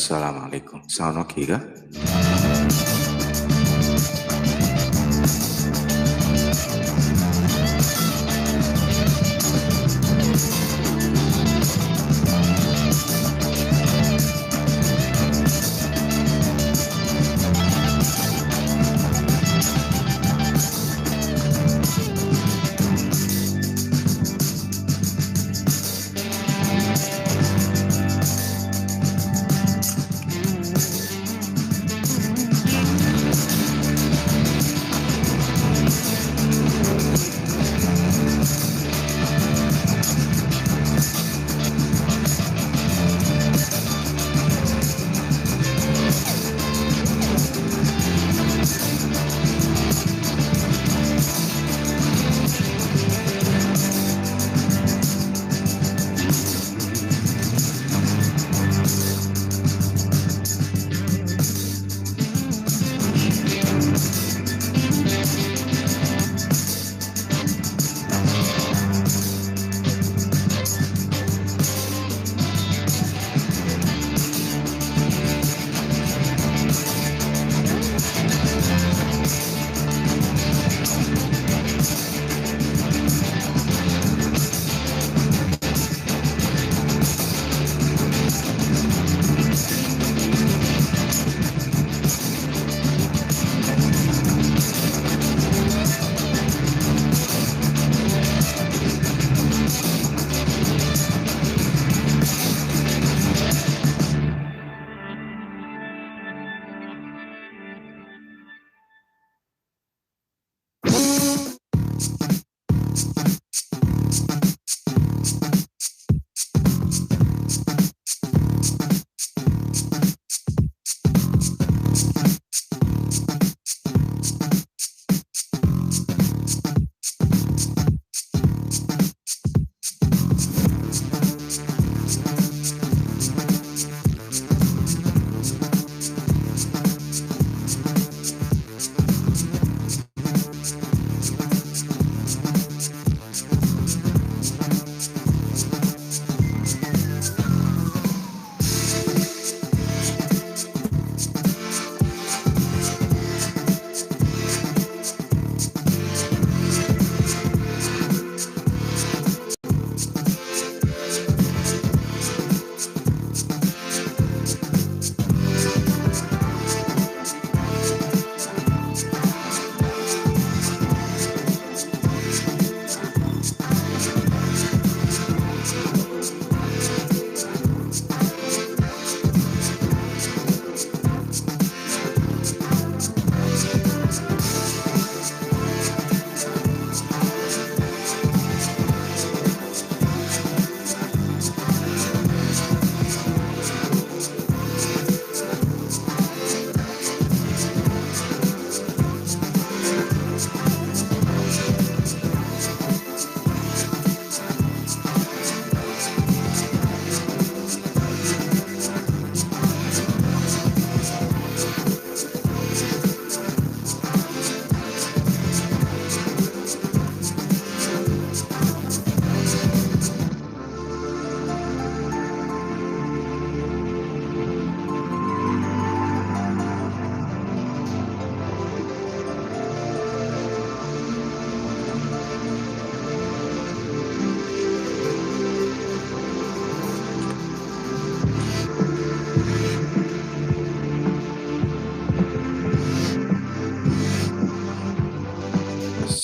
Assalamualaikum. Sound oke kah?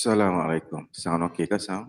Assalamualaikum. Sound okey ke sound?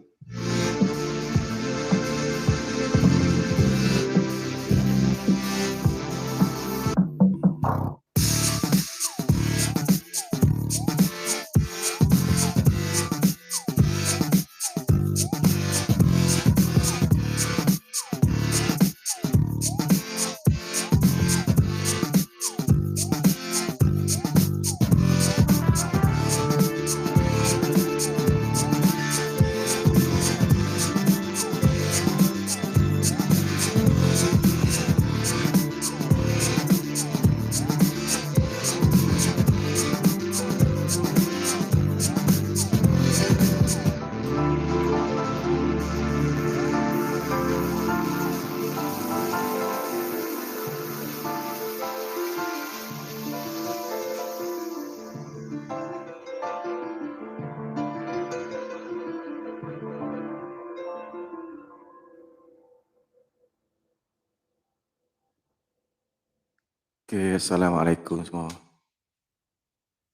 Okay, Assalamualaikum semua.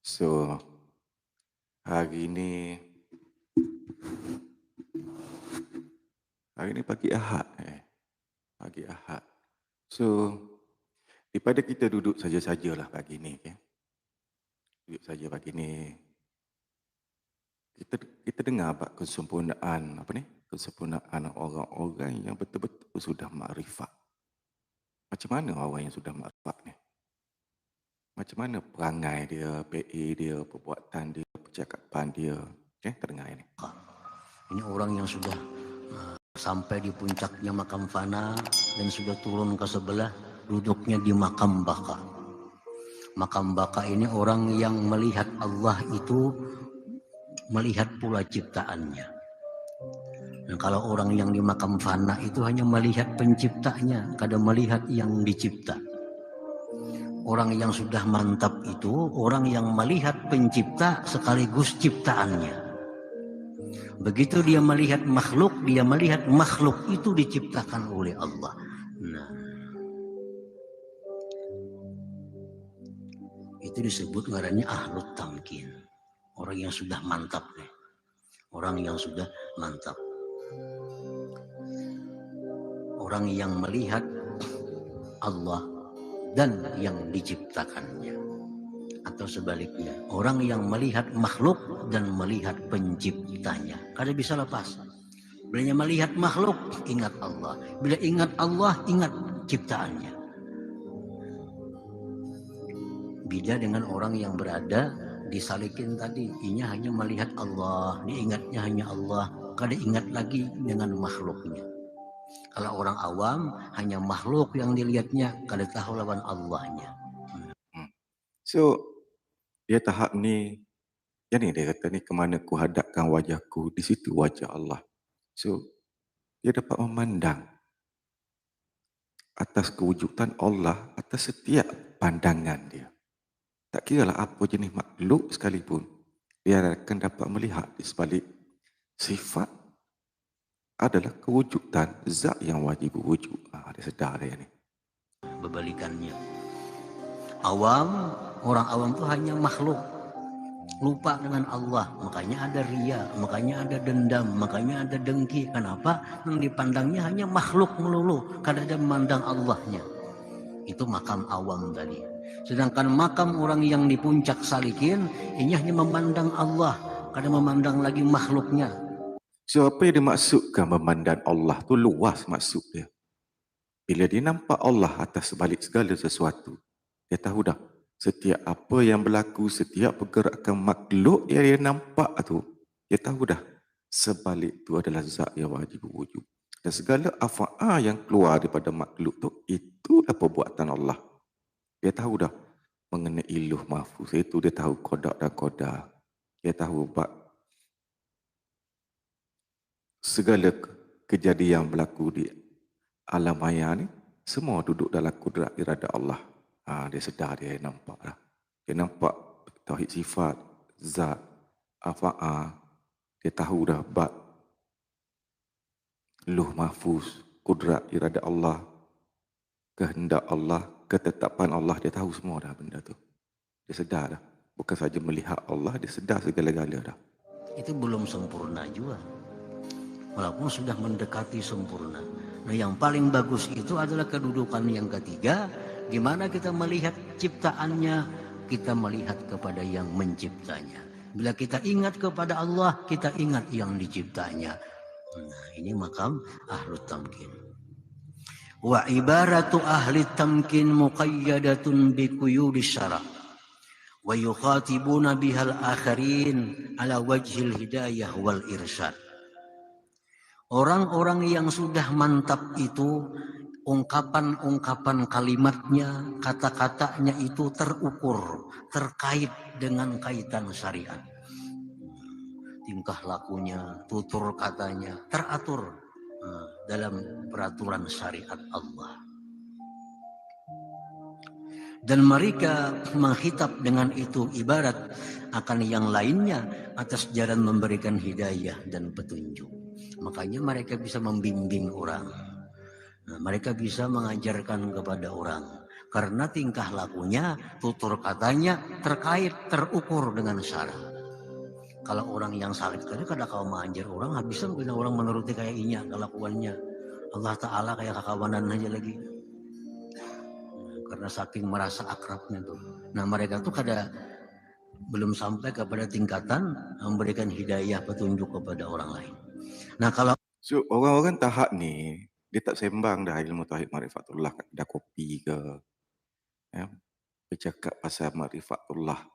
So, hari ni pagi Ahad. Pagi Ahad. So, daripada kita duduk saja-sajalah pagi ni. Okay? Duduk saja pagi ni. Kita dengar bab kesempurnaan, kesempurnaan orang-orang yang betul-betul sudah makrifat. Macam mana orang yang sudah makrifat ni? Macam mana perangai dia, PA dia, perbuatan dia, percakapan dia. Okay, terdengar ini. Ini orang yang sudah sampai di puncaknya makam fana dan sudah turun ke sebelah, duduknya di makam baka. Makam baka ini orang yang melihat Allah itu melihat pula ciptaannya. Dan kalau orang yang di makam fana itu hanya melihat penciptanya, kadang melihat yang dicipta. Orang yang sudah mantap itu orang yang melihat pencipta sekaligus ciptaannya. Begitu dia melihat makhluk itu diciptakan oleh Allah. Nah, itu disebut ngarannya ahlut tamkin. Orang yang sudah mantap nih. Orang yang sudah mantap. Orang yang melihat Allah dan yang diciptakannya. Atau sebaliknya, orang yang melihat makhluk dan melihat penciptanya. Kada bisa lepas. Bila melihat makhluk, ingat Allah. Bila ingat Allah, ingat ciptaannya. Beda dengan orang yang berada disalikin tadi. Inya hanya melihat Allah, diingatnya hanya Allah. Kada ingat lagi dengan makhluknya. Kalau orang awam, hanya makhluk yang dilihatnya, kada tahu lawan Allahnya. So, dia tahap ni, yang ni dia kata ni, kemana ku hadapkan wajahku, di situ wajah Allah. So, dia dapat memandang atas kewujudan Allah, atas setiap pandangan dia. Tak kira lah apa jenis makhluk sekalipun, dia akan dapat melihat di sebalik sifat adalah kewujudan zat yang wajib wujud. Dia sedar dia ni. Berbalikannya. Orang awam itu hanya makhluk. Lupa dengan Allah. Makanya ada ria, makanya ada dendam, makanya ada dengki. Kenapa? Yang dipandangnya hanya makhluk melulu. Kada ada memandang Allahnya. Itu makam awam tadi. Sedangkan makam orang yang di puncak salikin, ini hanya memandang Allah. Kada memandang lagi makhluknya. So, apa yang dimaksudkan memandang Allah tu luas maksud dia. Bila dia nampak Allah atas sebalik segala sesuatu, dia tahu dah setiap apa yang berlaku, setiap pergerakan makhluk yang dia nampak tu, dia tahu dah sebalik tu adalah zat yang wajib wujud. Dan segala afa'al yang keluar daripada makhluk tu, itulah perbuatan Allah. Dia tahu dah mengenai iluh mahfuz itu, dia tahu qada dan qadar. Dia tahu segala kejadian berlaku di alam maya ni, semua duduk dalam kudrat irada Allah. Dia sedar, dia nampak lah. Dia nampak tauhid sifat, zat, afa'al. Dia tahu dah bab luh mahfuz, kudrat irada Allah, kehendak Allah, ketetapan Allah. Dia tahu semua dah benda tu. Dia sedar dah. Bukan saja melihat Allah, dia sedar segala-gala dah. itu belum sempurna juga. Walaupun sudah mendekati sempurna. Nah, yang paling bagus itu adalah kedudukan yang ketiga, di mana kita melihat ciptaannya, kita melihat kepada yang menciptanya. Bila kita ingat kepada Allah, kita ingat yang diciptanya. Nah, ini makam ahlut tamkin. Wa ibaratu ahli tamkin muqayyadatun bi quyudis syara' wa yukhatibuna bihal akharin ala wajhil hidayah wal irsyad. Orang-orang yang sudah mantap itu, ungkapan-ungkapan kalimatnya, kata-katanya itu terukur, terkait dengan kaitan syariat. Tingkah lakunya, tutur katanya, teratur dalam peraturan syariat Allah. Dan mereka menghitab dengan itu ibarat akan yang lainnya atas jalan memberikan hidayah dan petunjuk. Makanya mereka bisa membimbing orang. Nah, mereka bisa mengajarkan kepada orang. Karena tingkah lakunya, tutur katanya terkait, terukur dengan syara. Kalau orang yang salib tadi kada kau mengajar orang, habis mungkin orang menuruti kayak inya kelakuannya. Allah Ta'ala kayak kakawanan aja lagi. Karena saking merasa akrabnya tuh. Nah mereka tuh kada belum sampai kepada tingkatan memberikan hidayah petunjuk kepada orang lain. Nah kalau So, orang-orang tahap ni, dia tak sembang dah ilmu tauhid ma'rifatullah, dah kopi ke, ya, bercakap pasal ma'rifatullah.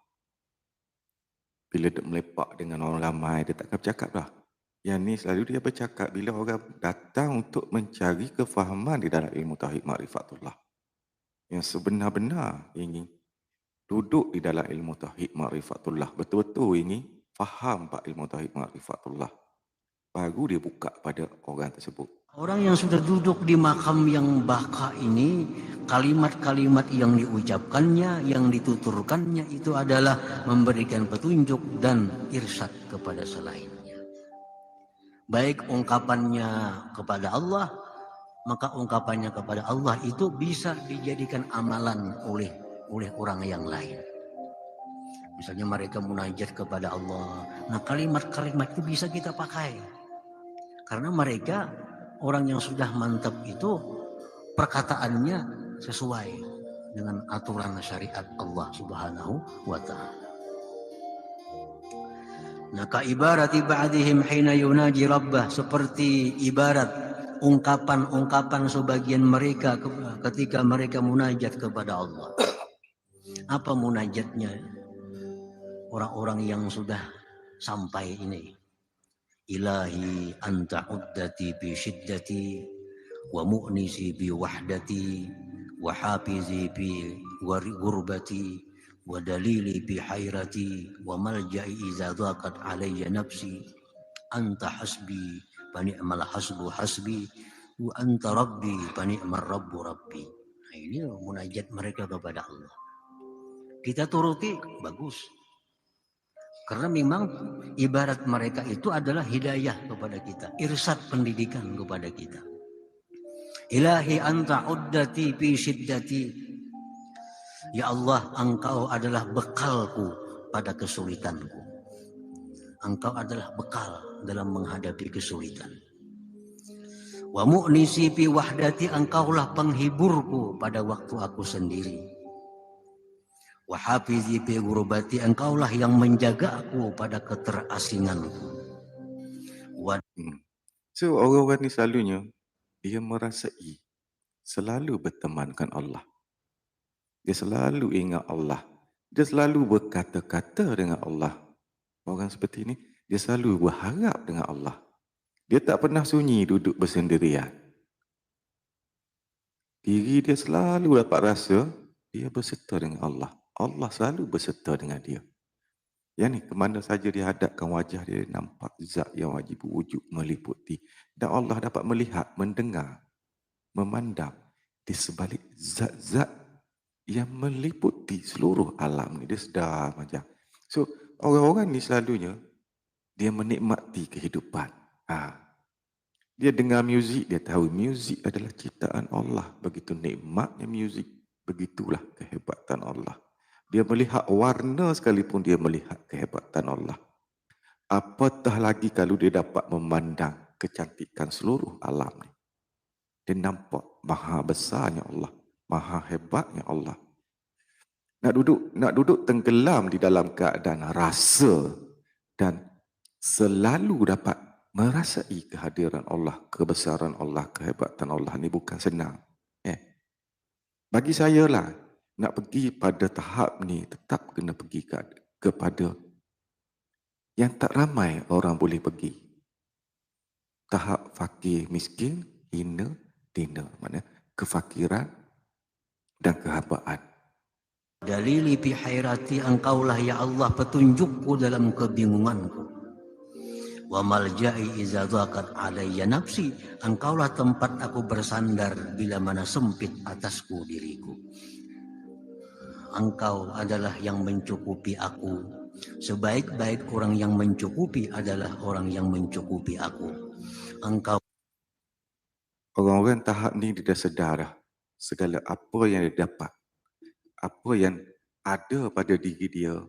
Bila dia melepak dengan orang ramai, dia takkan bercakap dah. Yang ni selalu dia bercakap bila orang datang untuk mencari kefahaman di dalam ilmu tauhid ma'rifatullah. Yang sebenar-benar ingin duduk di dalam ilmu tauhid ma'rifatullah. Betul-betul ingin faham pak ilmu tauhid ma'rifatullah. Baru dia buka pada orang tersebut. Orang yang sudah duduk di makam yang baka ini, kalimat-kalimat yang diucapkannya, yang dituturkannya itu adalah memberikan petunjuk dan irsyad kepada selainnya. Baik ungkapannya kepada Allah, maka ungkapannya kepada Allah itu bisa dijadikan amalan oleh orang yang lain. Misalnya mereka munajat kepada Allah. Nah kalimat-kalimat itu bisa kita pakai. Karena mereka orang yang sudah mantap itu perkataannya sesuai dengan aturan syariat Allah Subhanahu wa ta'ala. Nah kaibarati ba'dihim hina yunaji rabbah, seperti ibarat ungkapan-ungkapan sebagian mereka ketika mereka munajat kepada Allah. Apa munajatnya orang-orang yang sudah sampai ini? Ilahi anta uddati bi syiddati wa mu'nisi bi wahdati wa hafizi bi gurbati wa dalili bi hayrati wa malja'i iza dhaqat alayya nafsi anta hasbi fa ni'mal hasbu hasbi wa anta rabbi fa ni'mal rabbu rabbi. Nah, ini munajat mereka kepada Allah. Kita turuti, bagus. Karena memang ibarat mereka itu adalah hidayah kepada kita, irsyad pendidikan kepada kita. Ilahi anta uddati fi syiddati. Ya Allah, engkau adalah bekalku pada kesulitanku. Engkau adalah bekal dalam menghadapi kesulitan. Wa mu'nisi fi wahdati, engkaulah penghiburku pada waktu aku sendiri. Wahafizi bi gurbati, engkaulah yang menjaga aku pada keterasinganku. So orang-orang ni selalunya dia merasai selalu bertemankan Allah. Dia selalu ingat Allah. Dia selalu berkata-kata dengan Allah. Orang seperti ini dia selalu berharap dengan Allah. Dia tak pernah sunyi duduk bersendirian. Diri dia selalu dapat rasa dia berserta dengan Allah. Allah selalu berserta dengan dia. Yang ni kemana saja dia hadapkan wajah dia, nampak zat yang wajib wujud meliputi. Dan Allah dapat melihat, mendengar, memandang di sebalik zat-zat yang meliputi seluruh alam ni. Dia sedar macam. So orang-orang ni selalunya dia menikmati kehidupan. Dia dengar muzik, dia tahu muzik adalah ciptaan Allah. Begitu nikmatnya muzik, begitulah kehebatan Allah. Dia melihat warna sekalipun dia melihat kehebatan Allah. Apatah lagi kalau dia dapat memandang kecantikan seluruh alam ni. Dia nampak maha besarnya Allah, maha hebatnya Allah. Nak duduk tenggelam di dalam keadaan rasa dan selalu dapat merasai kehadiran Allah, kebesaran Allah, kehebatan Allah ni bukan senang. Bagi saya lah, nak pergi pada tahap ni tetap kena pergi kepada yang tak ramai orang boleh pergi. Tahap fakir, miskin, hina, dina. Maksudnya kefakiran dan kehambaan. Dalili fi hairati, engkaulah ya Allah petunjukku dalam kebingunganku. Wa malja'i iza dhaqat alayya nafsi, engkaulah tempat aku bersandar bila mana sempit atasku diriku. Engkau adalah yang mencukupi aku. Sebaik-baik orang yang mencukupi adalah orang yang mencukupi aku. Engkau. Orang-orang tahap ni dia dah sedar dah segala apa yang dia dapat, apa yang ada pada diri dia,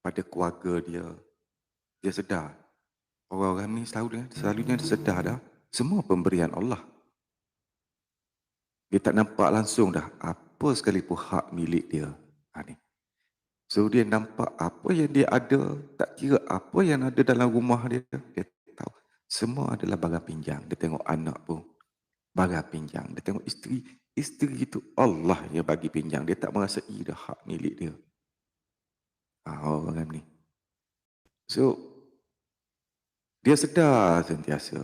pada keluarga dia, dia sedar. Orang-orang ni selalunya dia sedar dah semua pemberian Allah. Dia tak nampak langsung dah apa sekalipun hak milik dia. Ni. So dia nampak apa yang dia ada, tak kira apa yang ada dalam rumah dia, dia tahu. Semua adalah barang pinjam. Dia tengok anak pun barang pinjam. Dia tengok isteri itu Allah yang bagi pinjam. Dia tak merasai dah hak milik dia. Orang ni. So, dia sedar sentiasa.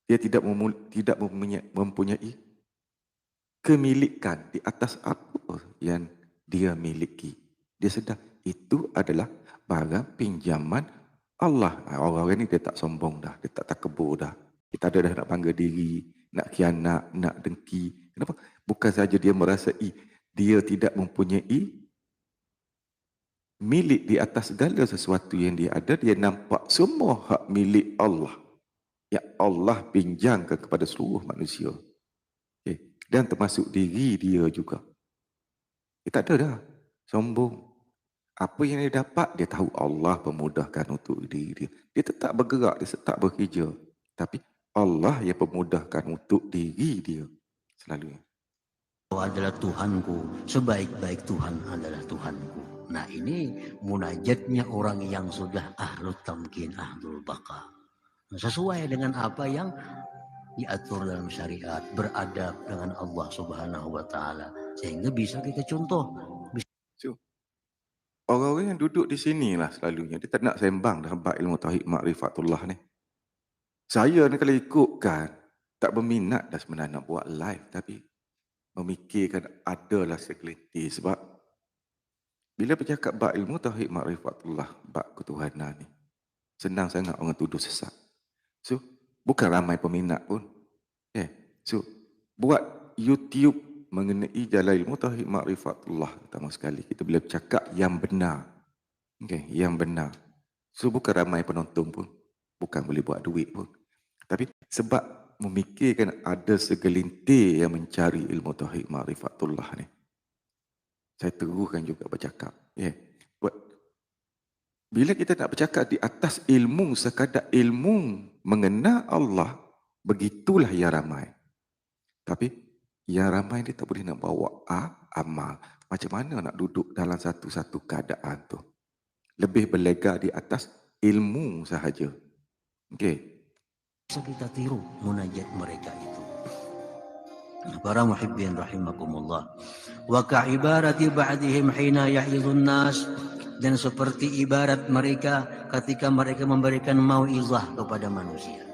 Dia tidak mempunyai kemilikan di atas apa yang dia miliki. Dia sedar itu adalah barang pinjaman Allah. Orang-orang ni dia tak sombong dah. Dia tak takabur dah. Kita ada dah nak bangga diri, nak khianat, nak dengki. Kenapa? Bukan saja dia merasai dia tidak mempunyai milik di atas segala sesuatu yang dia ada, dia nampak semua hak milik Allah. Yang Allah pinjamkan kepada seluruh manusia. Dan termasuk diri dia juga. Dia tak ada dah sombong. Apa yang dia dapat, dia tahu Allah pemudahkan untuk diri dia. Dia tetap bergerak, dia tetap bekerja. Tapi Allah yang pemudahkan untuk diri dia selalunya. Adalah Tuhanku, sebaik-baik Tuhan adalah Tuhanku. Nah ini munajatnya orang yang sudah ahlu tamkin, ahlul baqa. Sesuai dengan apa yang diatur dalam syariat, beradab dengan Allah Subhanahu wa taala, sehingga bisa kita contoh. So, orang-orang yang duduk di sinilah selalunya dia tak nak sembang dah bab ilmu tauhid makrifatullah ni. Saya ni kalau ikutkan tak berminat dah sebenarnya nak buat live, tapi memikirkan adalah segelintir sebab bila bercakap bab ilmu tauhid makrifatullah, bab ketuhanan ni, senang sangat orang tuduh sesat. So, bukan ramai peminat pun. So, buat YouTube mengenai jalan ilmu tauhid makrifatullah, pertama sekali kita boleh bercakap yang benar. Yang benar. So, bukan ramai penonton pun. Bukan boleh buat duit pun. Tapi sebab memikirkan ada segelintir yang mencari ilmu tauhid makrifatullah ni, saya teruskan juga bercakap. Bila kita nak bercakap di atas ilmu, sekadar ilmu mengenal Allah, begitulah yang ramai. Tapi yang ramai ni tak boleh nak bawa amal. Macam mana nak duduk dalam satu-satu keadaan tu? Lebih berlega di atas ilmu sahaja. Bisa kita tiru munajat mereka itu. Para muhibbin rahimakumullah. Wa ka'ibarati ba'dihim hina ya'idhun nas, dan seperti ibarat mereka ketika mereka memberikan mau'izah kepada manusia.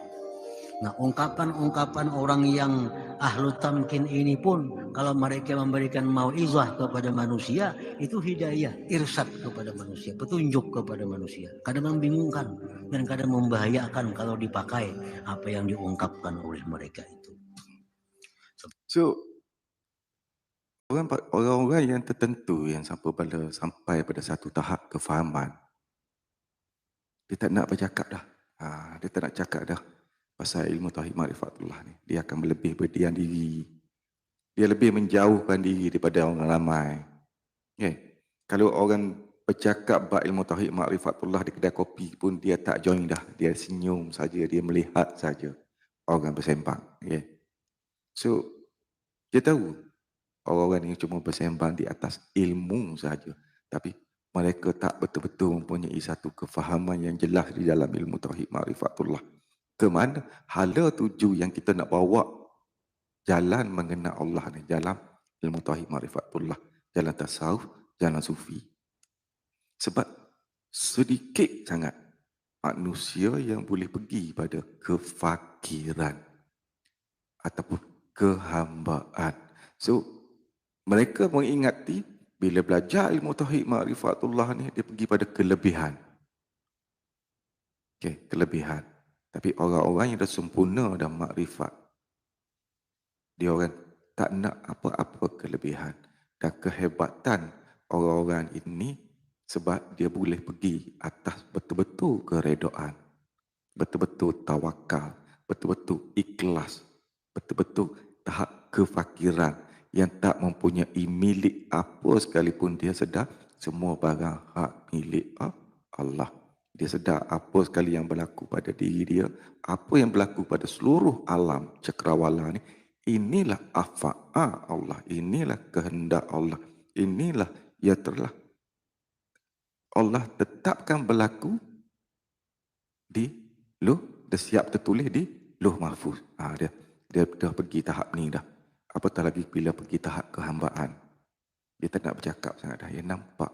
Nah, ungkapan-ungkapan orang yang ahlu tamkin ini pun kalau mereka memberikan mau'izah kepada manusia, itu hidayah, irsyad kepada manusia, petunjuk kepada manusia. Kadang membingungkan dan kadang membahayakan kalau dipakai apa yang diungkapkan oleh mereka itu. So, orang-orang yang tertentu yang sampai pada satu tahap kefahaman, dia tak nak bercakap dah. Dia tak nak cakap dah pasal ilmu tauhid makrifatullah ni. Dia akan lebih berdiam diri. Dia lebih menjauhkan diri daripada orang ramai. Kalau orang bercakap bab ilmu tauhid ma'rifatullah di kedai kopi pun dia tak join dah. Dia senyum saja, dia melihat saja orang bersembang. Okay. So, dia tahu orang-orang yang cuma bersembang di atas ilmu saja. Tapi mereka tak betul-betul mempunyai satu kefahaman yang jelas di dalam ilmu tauhid ma'rifatullah. Ke mana hala tuju yang kita nak bawa jalan mengenal Allah ni, jalan ilmu tauhid ma'rifatullah, jalan tasawuf, jalan sufi. Sebab sedikit sangat manusia yang boleh pergi pada kefakiran ataupun kehambaan. So, mereka mengingati bila belajar ilmu tauhid ma'rifatullah ni, dia pergi pada kelebihan. Okay, kelebihan. Tapi orang-orang yang dah sempurna dan makrifat, dia orang tak nak apa-apa kelebihan. Dan kehebatan orang-orang ini sebab dia boleh pergi atas betul-betul keredaan, betul-betul tawakal, betul-betul ikhlas, betul-betul tahap kefakiran yang tak mempunyai milik apa sekalipun. Dia sedar semua barang hak milik Allah. Dia sedar apa sekali yang berlaku pada diri dia, apa yang berlaku pada seluruh alam cakrawala ni, inilah afa'a Allah, inilah kehendak Allah, inilah yang telah Allah tetapkan berlaku di dah siap tertulis di Lauh Mahfuz. Dia dah pergi tahap ni dah. Apatah lagi bila pergi tahap kehambaan. Dia tak nak bercakap sangat dah. Dia nampak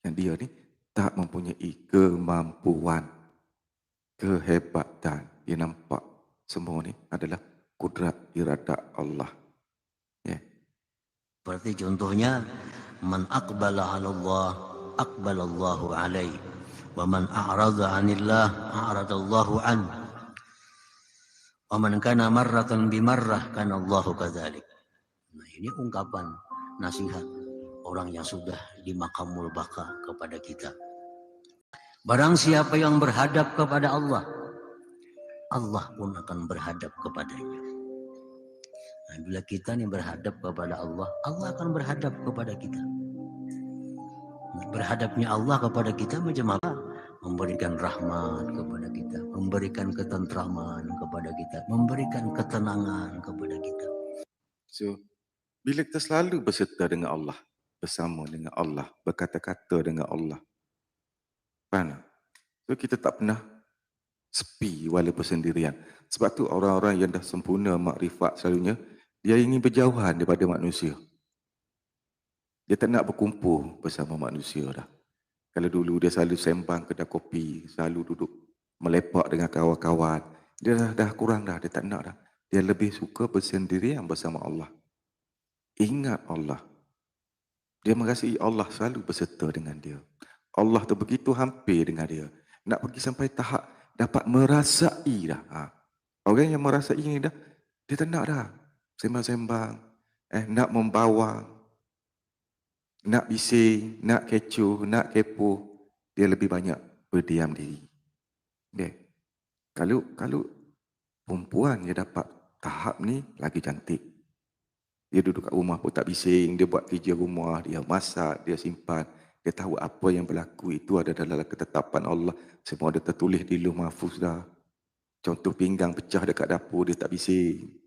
yang dia ni tak mempunyai kemampuan, kehebatan. Dia nampak semua ni adalah kudrat iradat Allah. Yeah. Berarti contohnya, man aqbala 'ala Allah, aqbala Allahu 'alaihi. Wa man a'rada 'anillah, a'rada Allahu 'an. Wa man kana marratan bimarrah, kana Allahu kadzalik. Nah, ini ungkapan nasihat orang yang sudah di maqamul baqa kepada kita. Barang siapa yang berhadap kepada Allah, Allah pun akan berhadap kepadanya. Nah, bila kita ni berhadap kepada Allah, Allah akan berhadap kepada kita. Berhadapnya Allah kepada kita macam apa? Memberikan rahmat kepada kita, memberikan ketentraman kepada kita, memberikan ketenangan kepada kita. So, bila kita selalu berserta dengan Allah, bersama dengan Allah, berkata-kata dengan Allah, faham? So, kita tak pernah sepi walaupun sendirian. Sebab tu orang-orang yang dah sempurna makrifat selalunya, dia ingin berjauhan daripada manusia. Dia tak nak berkumpul bersama manusia dah. Kalau dulu dia selalu sembang kedai kopi, selalu duduk melepak dengan kawan-kawan, dia dah kurang dah, dia tak nak dah. Dia lebih suka bersendirian bersama Allah. Ingat Allah. Dia merasai Allah selalu berserta dengan dia. Allah tu begitu hampir dengan dia. Nak pergi sampai tahap dapat merasai dah. Orang yang merasai ni dah, dia tak nak dah sembang-sembang, nak membawa, nak bising, nak kecoh, nak kepo. Dia lebih banyak berdiam diri. Okay. Kalau perempuan dia dapat tahap ni lagi cantik. Dia duduk kat rumah pun tak bising, dia buat kerja rumah, dia masak, dia simpan. Dia tahu apa yang berlaku itu ada dalam ketetapan Allah. Semua ada tertulis di Lauh Mahfuz dah. Contoh pinggang pecah dekat dapur, dia tak bising.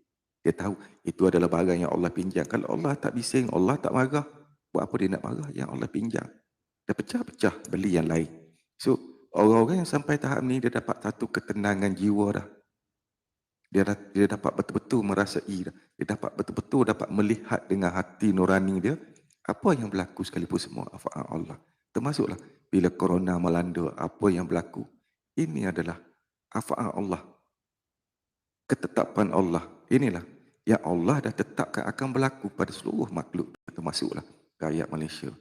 Dia tahu itu adalah barang yang Allah pinjam. Kalau Allah tak bising, Allah tak marah. Buat apa dia nak marah? Yang Allah pinjam. Dia pecah-pecah, beli yang lain. So, orang-orang yang sampai tahap ni, dia dapat satu ketenangan jiwa dah. Dia dapat betul-betul merasai dah. Dia dapat betul-betul dapat melihat dengan hati nurani dia apa yang berlaku sekalipun semua afaat Allah. Termasuklah bila corona melanda, apa yang berlaku. Ini adalah afaat Allah. Ketetapan Allah. Inilah yang Allah dah tetapkan akan berlaku pada seluruh makhluk. Termasuklah rakyat Malaysia.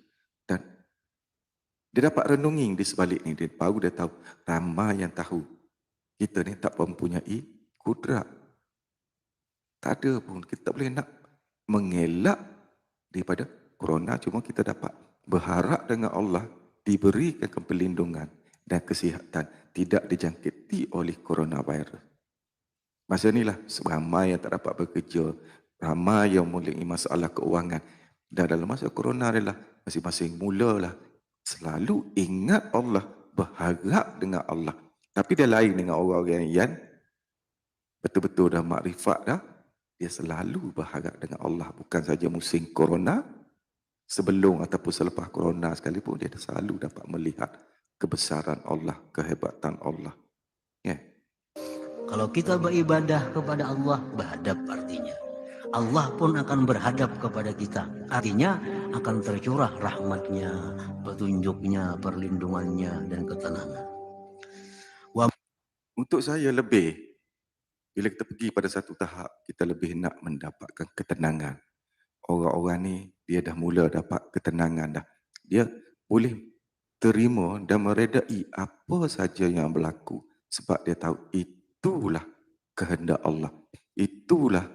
Dan dia dapat renungi di sebalik ni. Dia baru dia tahu. Ramai yang tahu. Kita ni tak mempunyai kudrat. Tak ada pun. Kita tak boleh nak mengelak daripada corona. Cuma kita dapat berharap dengan Allah diberikan perlindungan dan kesihatan. Tidak dijangkiti oleh coronavirus. Masa inilah ramai yang tak dapat bekerja. Ramai yang mempunyai masalah keuangan. Dan dalam masa corona adalah masing-masing mulalah Selalu ingat Allah, berharap dengan Allah. Tapi dia lain dengan orang-orang yang betul-betul dah makrifat dah. Dia selalu berharap dengan Allah. Bukan saja musim corona, sebelum ataupun selepas corona sekalipun, dia selalu dapat melihat kebesaran Allah, kehebatan Allah. Ya. Kalau kita beribadah kepada Allah, berhadap artinya. Allah pun akan berhadap kepada kita. Artinya akan tercurah rahmatnya, petunjuknya, perlindungannya, dan ketenangan. Untuk saya lebih, bila kita pergi pada satu tahap, kita lebih nak mendapatkan ketenangan. Orang-orang ni, dia dah mula dapat ketenangan dah. Dia boleh terima dan meredai apa saja yang berlaku. Sebab dia tahu itulah kehendak Allah. Itulah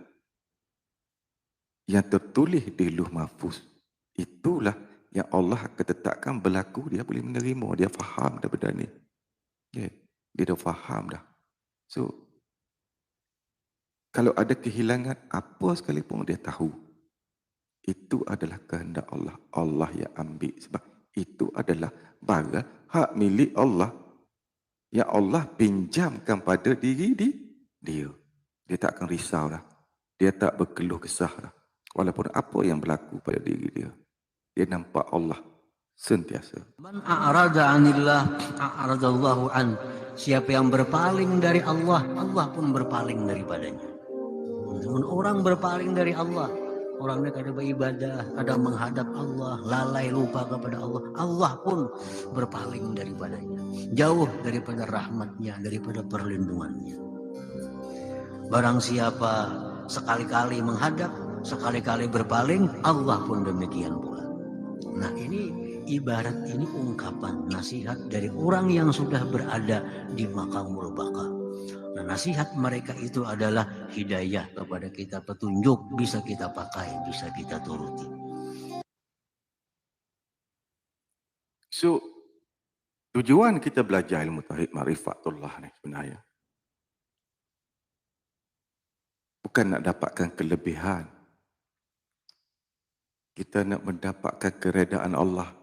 yang tertulis di Lauh Mahfuz. Itulah yang Allah akan tetapkan berlaku. Dia boleh menerima. Dia faham daripada ni. Yeah. Dia dah faham dah. So, kalau ada kehilangan apa sekalipun dia tahu. Itu adalah kehendak Allah. Allah yang ambil. Sebab itu adalah barang hak milik Allah. Yang Allah pinjamkan pada diri dia. Dia tak akan risau dah. Dia tak berkeluh kesah dah. Walaupun apa yang berlaku pada diri dia. Dia nampak Allah sentiasa. Man a'rada 'anillah a'radallahu an. Siapa yang berpaling dari Allah, Allah pun berpaling daripadanya. Namun orang berpaling dari Allah, orangnya kada beribadah, ada menghadap Allah, lalai lupa kepada Allah, Allah pun berpaling daripadanya, jauh daripada rahmatnya, daripada perlindungannya. Barang siapa sekali-kali menghadap, sekali-kali berpaling, Allah pun demikian pula. Nah, ini ibarat ini ungkapan nasihat dari orang yang sudah berada di Maqamul Baqa. Nah, nasihat mereka itu adalah hidayah kepada kita, petunjuk, bisa kita pakai, bisa kita turuti. So, tujuan kita belajar ilmu tauhid ma'rifatullah ni sebenarnya bukan nak dapatkan kelebihan. Kita nak mendapatkan keredaan Allah.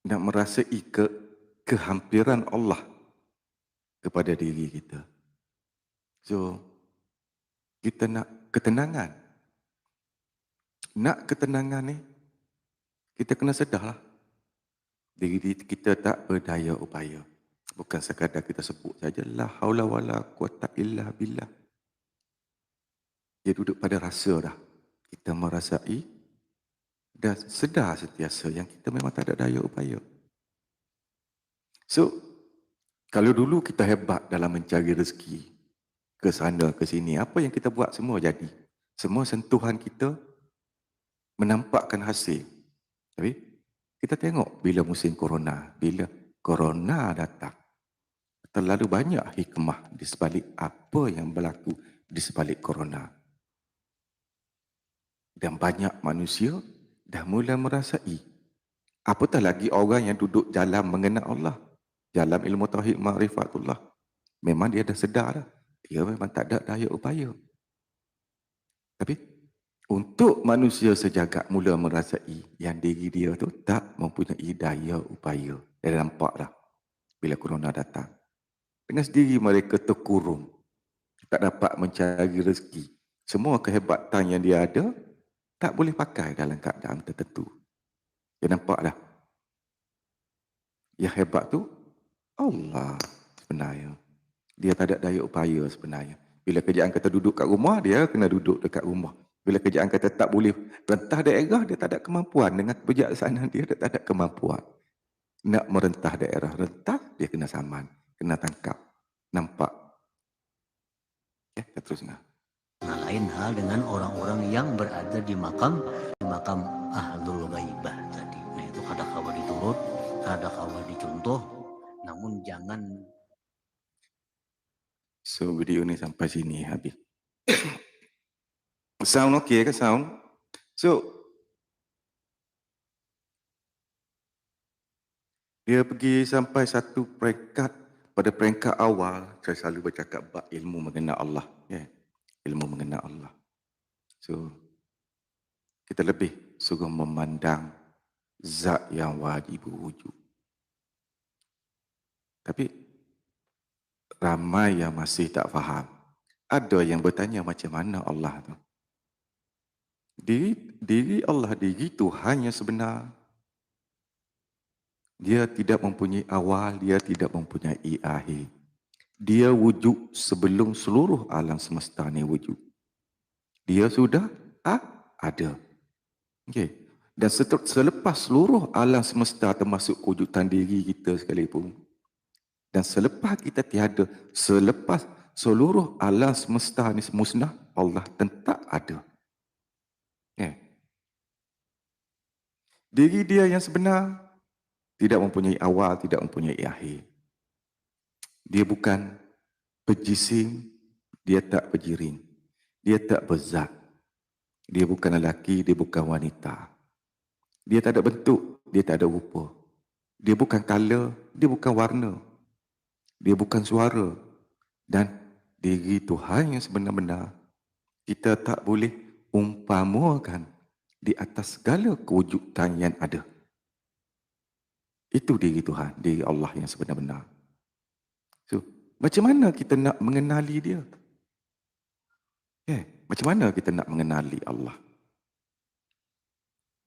Nak merasai kehampiran Allah kepada diri kita. So, kita nak ketenangan. Nak ketenangan ni, kita kena sedarlah. Diri kita tak berdaya upaya. Bukan sekadar kita sebut saja la haula wala quwata illa billah. Dia duduk pada rasa dah. Kita merasai dan sedar sentiasa yang kita memang tak ada daya upaya. So, kalau dulu kita hebat dalam mencari rezeki ke sana ke sini, apa yang kita buat semua jadi. Semua sentuhan kita menampakkan hasil. Tapi kita tengok bila musim corona, bila corona datang, terlalu banyak hikmah di sebalik apa yang berlaku di sebalik corona. Dan banyak manusia dah mula merasai. Apatah lagi orang yang duduk dalam mengenal Allah. Dalam ilmu tauhid ma'rifatullah. Memang dia dah sedar dah. Dia memang tak ada daya upaya. Tapi untuk manusia sejagat mula merasai yang diri dia tu tak mempunyai daya upaya. Dia nampak dah bila corona datang. Dengan sendiri mereka terkurung. Tak dapat mencari rezeki. Semua kehebatan yang dia ada tak boleh pakai dalam keadaan tertentu. Dia nampak dah. Yang hebat tu Allah sebenarnya. Dia tak ada daya upaya sebenarnya. Bila kerjaan kata duduk kat rumah, dia kena duduk dekat rumah. Bila kerjaan kata tak boleh rentah daerah, dia tak ada kemampuan. Dengan kebijaksanaan dia tak ada kemampuan. Nak merentah daerah rentah, dia kena saman. Kena tangkap. Nampak? Ya, kita teruskan. Nah, lain hal dengan orang-orang yang berada di makam ahlul ghaibah tadi. Nah, itu kada kawa diturut, kada kawa dicontoh, namun jangan. So, video ni sampai sini habis. Sound okey ke sound? So, dia pergi sampai satu peringkat, pada peringkat awal, saya selalu bercakap bab ilmu mengenal Allah. Yeah. Ilmu mengenal Allah. So, kita lebih suruh memandang zat yang wajib wujud. Tapi ramai yang masih tak faham. Ada yang bertanya macam mana Allah tu. Diri Allah, diri Tuhan yang sebenar. Dia tidak mempunyai awal, dia tidak mempunyai akhir. Dia wujud sebelum seluruh alam semesta ni wujud. Dia sudah ada. Okay. Dan selepas seluruh alam semesta termasuk kewujudan diri kita sekalipun, dan selepas kita tiada, selepas seluruh alam semesta ni musnah, Allah tetap ada. Okay. Diri dia yang sebenar tidak mempunyai awal, tidak mempunyai akhir. Dia bukan berjisim, dia tak berjirim. Dia tak berzat. Dia bukan lelaki, dia bukan wanita. Dia tak ada bentuk, dia tak ada rupa. Dia bukan color, dia bukan warna. Dia bukan suara. Dan diri Tuhan yang sebenar-benar, kita tak boleh umpamakan di atas segala kewujudan yang ada. Itu diri Tuhan, diri Allah yang sebenar-benar. So, macam mana kita nak mengenali dia? Macam mana kita nak mengenali Allah?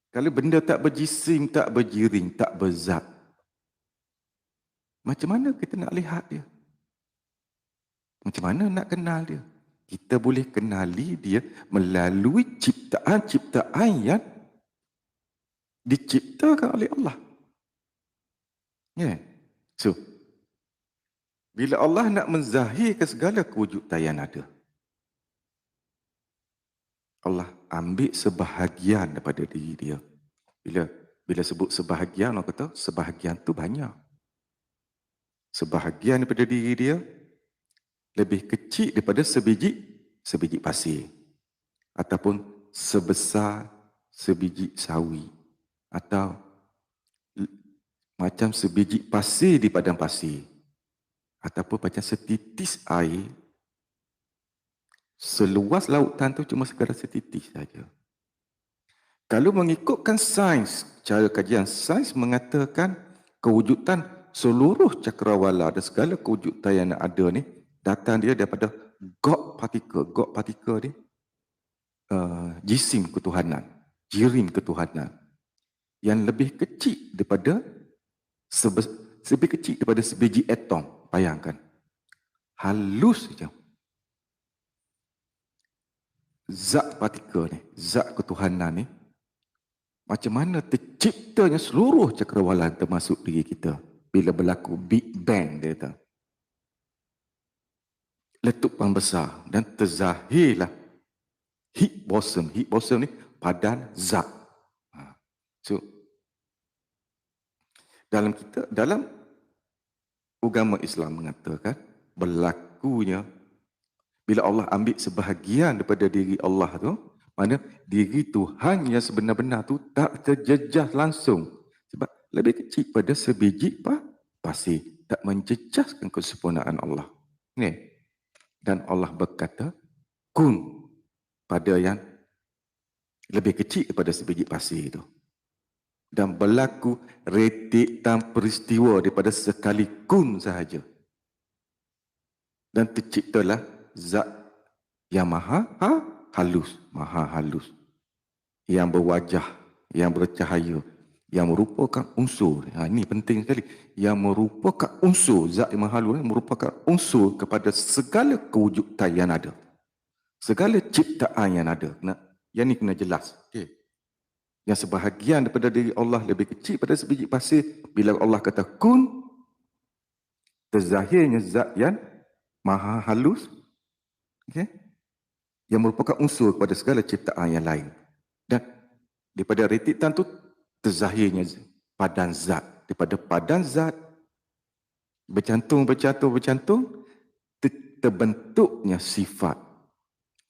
Kalau benda tak berjisim, tak berjiring, tak berzat, macam mana kita nak lihat dia? Macam mana nak kenal dia? Kita boleh kenali dia melalui ciptaan-ciptaan yang diciptakan oleh Allah. So, bila Allah nak menzahirkan segala kewujudan yang ada, Allah ambil sebahagian daripada diri dia. Bila sebut sebahagian, orang kata sebahagian tu banyak. Sebahagian daripada diri dia lebih kecil daripada sebiji pasir. Ataupun sebesar sebiji sawi. Atau macam sebiji pasir di padang pasir. Ataupun macam setitis air. Seluas lautan tu cuma sekadar setitis saja. Kalau mengikutkan sains, cara kajian sains mengatakan kewujudan seluruh cakrawala dan segala kewujudan yang ada ni datang dia daripada God particle. God particle ni jisim ketuhanan, jirim ketuhanan yang lebih kecil daripada lebih kecil daripada sebiji atom. Bayangkan, halus saja. Zat partikel ni, zat ketuhanan ni, macam mana terciptanya seluruh cakrawala termasuk diri kita bila berlaku Big Bang, dia kata. Letupan besar dan terzahirlah heat bosom. Heat bosom ni padan zat. So, dalam agama Islam mengatakan berlakunya bila Allah ambil sebahagian daripada diri Allah tu, mana diri Tuhan yang sebenar-benar tu tak terjejas langsung. Sebab lebih kecil pada sebiji pasir. Tak menjejaskan kesempurnaan Allah. Dan Allah berkata, kun pada yang lebih kecil daripada sebiji pasir itu. Dan berlaku retik dan peristiwa daripada sekali kun sahaja. Dan terciptalah zat yang maha halus, yang berwajah, yang bercahaya, yang merupakan unsur. Ini penting sekali. Yang merupakan unsur, zat yang maha halus merupakan unsur kepada segala kewujudan yang ada. Segala ciptaan yang ada. Yang ini kena jelas. Yang sebahagian daripada diri Allah lebih kecil pada sebiji pasir. Bila Allah kata kun, terzahirnya zat yang maha halus, yang merupakan unsur kepada segala ciptaan yang lain. Dan daripada retitan tu terzahirnya padan zat. Daripada padan zat bercantung terbentuknya sifat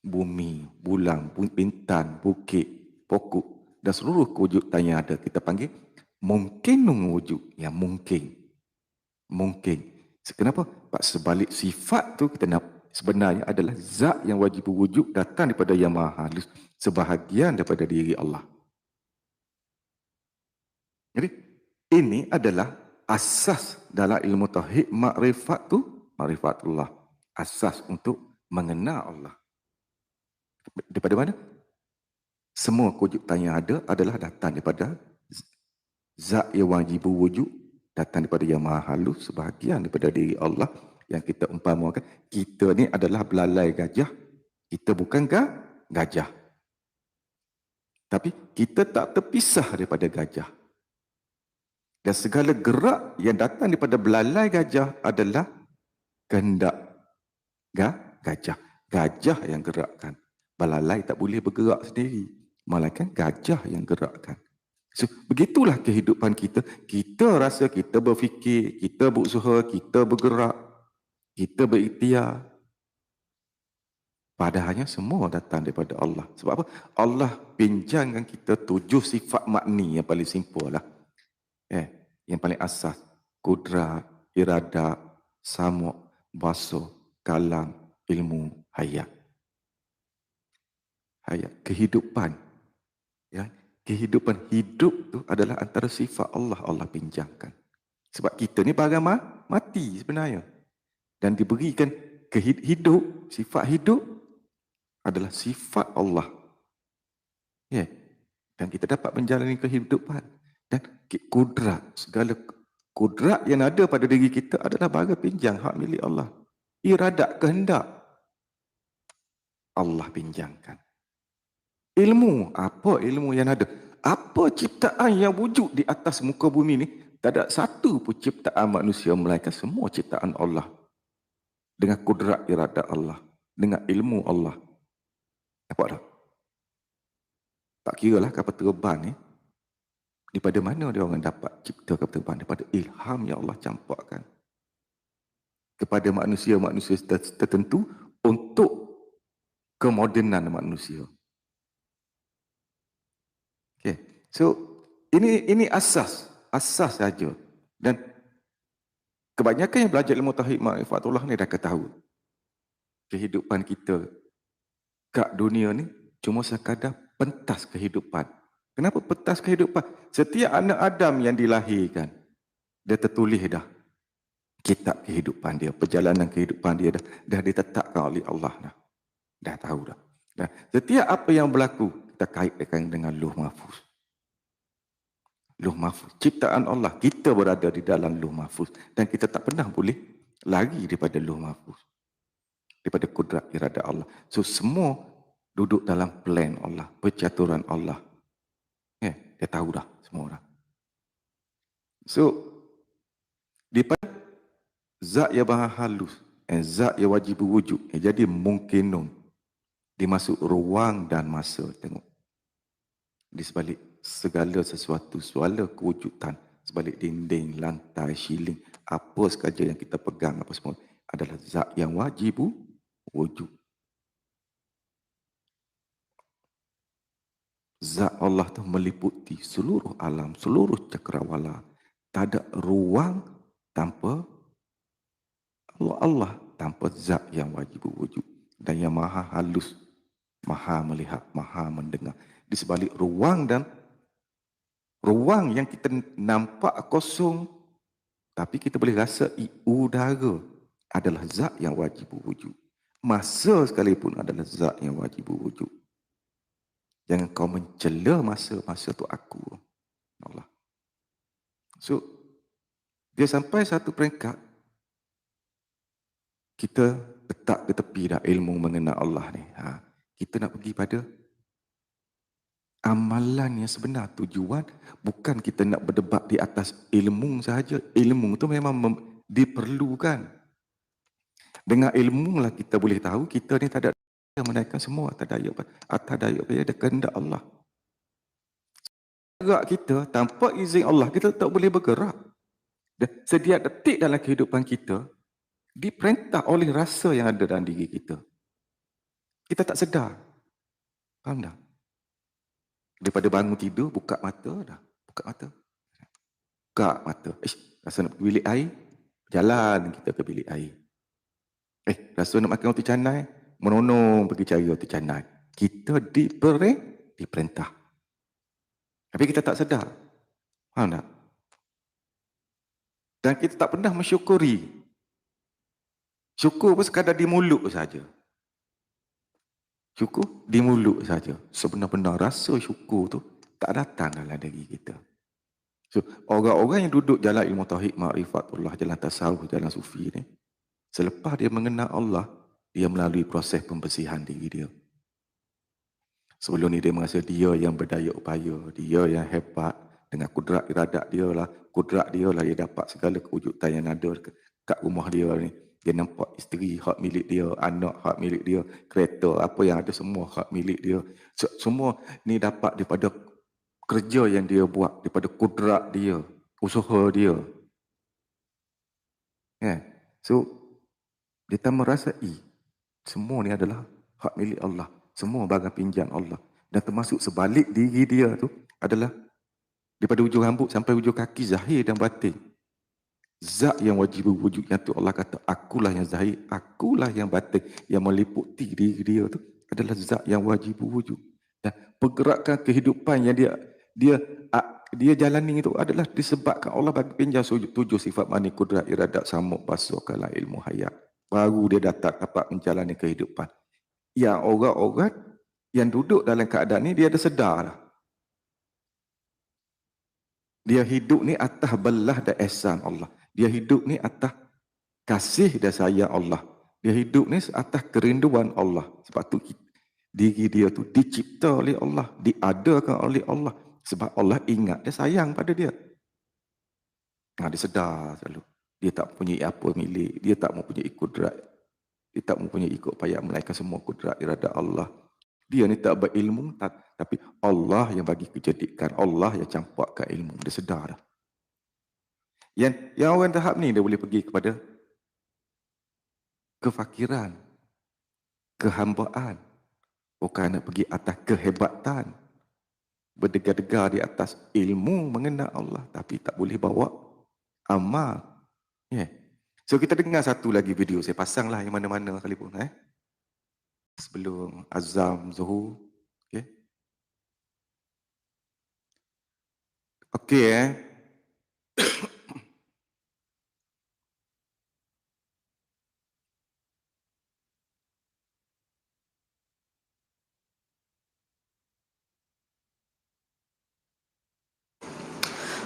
bumi, bulan, bintang, bukit, pokok dan seluruh kewujudan yang ada. Kita panggil mungkin wujud yang mungkin. Kenapa? Sebalik sifat tu kita nak sebenarnya adalah zat yang wajib wujud datang daripada yang maha halus, sebahagian daripada diri Allah. Jadi ini adalah asas dalam ilmu tauhid. Makrifat tu makrifatullah, asas untuk mengenal Allah. Daripada mana? Semua kejutan yang ada adalah datang daripada zat yang wajib wujud, datang daripada yang maha halus, sebahagian daripada diri Allah. Yang kita umpamakan, kita ni adalah belalai gajah, kita bukan gajah. Tapi kita tak terpisah daripada gajah. Dan segala gerak yang datang daripada belalai gajah adalah kehendak gajah. Gajah yang gerakkan. Belalai tak boleh bergerak sendiri, melainkan gajah yang gerakkan. So, begitulah kehidupan kita. Kita rasa kita berfikir, kita berusaha, kita bergerak, kita berikhtiar. Padahalnya semua datang daripada Allah. Sebab apa? Allah pinjamkan kita 7 sifat makni yang paling simple lah. Yang paling asas. Kudrat, iradat, samu', basar, kalam, ilmu, hayat. Hayat, kehidupan. Ya, kehidupan hidup tu adalah antara sifat Allah, Allah pinjamkan. Sebab kita ni barang mati sebenarnya. Dan diberikan hidup, sifat hidup adalah sifat Allah. Ya. Dan kita dapat menjalani kehidupan. Dan kudrat, segala kudrat yang ada pada diri kita adalah barang pinjam, hak milik Allah. Iradat, kehendak, Allah pinjamkan. Ilmu, apa ilmu yang ada? Apa ciptaan yang wujud di atas muka bumi ni? Tak ada satu pun ciptaan manusia, melainkan semua ciptaan Allah. Dengan kudrat iradat Allah. Dengan ilmu Allah. Nampak tak? Tak kira lah kapal terbang ni. Daripada mana dia orang dapat cipta kapal terbang? Daripada ilham yang Allah campakkan kepada manusia-manusia tertentu untuk kemodenan manusia. Okay. So, ini asas saja. Dan kebanyakan yang belajar ilmu tauhid makrifatullah ni dah ketahui kehidupan kita kat dunia ni cuma sekadar pentas kehidupan. Kenapa pentas kehidupan? Setiap anak Adam yang dilahirkan, dia tertulis dah kitab kehidupan dia, perjalanan kehidupan dia dah ditetapkan oleh Allah dah tahu dah. Dan setiap apa yang berlaku kita kaitkan dengan Lauh Mahfuz. Lauh Mahfuz, ciptaan Allah, kita berada di dalam Lauh Mahfuz dan kita tak pernah boleh lari daripada Lauh Mahfuz, daripada kudrat iradat Allah. So semua duduk dalam plan Allah, percaturan Allah. Dia tahu dah semua orang. So daripada zat yang maha halus, zat yang wajib wujud, jadi mungkinun dimasuk ruang dan masa. Tengok di sebalik segala sesuatu, segala kewujudan, sebalik dinding, lantai, siling, apa sahaja yang kita pegang, apa semua adalah zat yang wajib wujud. Zat Allah tu meliputi seluruh alam, seluruh cakrawala. Tak ada ruang tanpa Allah, tanpa zat yang wajib wujud dan yang maha halus, maha melihat, maha mendengar. Di sebalik ruang yang kita nampak kosong, tapi kita boleh rasa udara adalah zat yang wajib wujud. Masa sekalipun adalah zat yang wajib wujud. Jangan kau mencela masa tu aku. Allah. So, dia sampai satu peringkat, kita letak ke tepi dah ilmu mengenal Allah ni. Kita nak pergi pada amalan yang sebenar. Tujuan bukan kita nak berdebat di atas ilmu sahaja. Ilmu tu memang diperlukan. Dengan ilmu lah kita boleh tahu kita ni tak ada menaikkan semua atas daya ada kehendak Allah. Gerak kita tanpa izin Allah, kita tak boleh bergerak. Dan setiap detik dalam kehidupan kita diperintah oleh rasa yang ada dalam diri kita. Kita tak sedar. Faham tak? Daripada bangun tidur, buka mata dah. Buka mata. Rasa nak pergi bilik air, jalan kita ke bilik air. Rasa nak makan roti canai, menonong pergi cari roti canai. Kita diperintah. Tapi kita tak sedar. Faham tak? Dan kita tak pernah mensyukuri. Syukur pun sekadar di mulut saja. Syukur di mulut saja. Sebenar-benar rasa syukur tu tak datang dalam diri kita. So, orang-orang yang duduk jalan ilmu tauhid, ma'rifatullah, jalan tasawuf, jalan sufi ni, selepas dia mengenal Allah, dia melalui proses pembersihan diri dia. Sebelum ni dia merasa dia yang berdaya upaya, dia yang hebat, dengan kudrat iradat dia lah, dia dapat segala kewujudan yang ada kat rumah dia ni. Dia nampak isteri hak milik dia, anak hak milik dia, kereta apa yang ada semua hak milik dia. Semua ni dapat daripada kerja yang dia buat, daripada kudrat dia, usaha dia. So dia tak merasai semua ni adalah hak milik Allah, semua barang pinjam Allah. Dan termasuk sebalik diri dia tu adalah daripada ujung rambut sampai ujung kaki, zahir dan batin. Zat yang wajib wujud, yang tu Allah kata, akulah yang zahir, akulah yang batin, yang meliputi diri dia tu adalah zat yang wajib wujud. Dan pergerakan kehidupan yang dia jalani itu adalah disebabkan Allah bagi pinjam 7 sifat mani, kudrat, iradat, samuk, basar, kalam, ilmu, hayat. Baru dia dapat menjalani kehidupan. Yang orang-orang yang duduk dalam keadaan ni, dia ada sedar lah. Dia hidup ni atas belah dan ihsan Allah. Dia hidup ni atas kasih dan sayang Allah. Dia hidup ni atas kerinduan Allah. Sebab tu diri dia tu dicipta oleh Allah, diadakan oleh Allah. Sebab Allah ingat dia sayang pada dia. Dia sedar selalu. Dia tak punya apa milik. Dia tak mempunyai kudrat. Dia tak mempunyai upaya melainkan semua kudrat iradat Allah. Dia ni tak berilmu, tapi Allah yang bagi kejadikan. Allah yang campakkan ilmu. Dia sedar dah. Yang orang tahap ni dia boleh pergi kepada kefakiran, kehambaan. Bukan nak pergi atas kehebatan. Berdegar-degar di atas ilmu mengenal Allah, tapi tak boleh bawa amal. So kita dengar satu lagi video. Saya pasanglah yang mana-mana kali pun. Sebelum azam zuhur. Okey.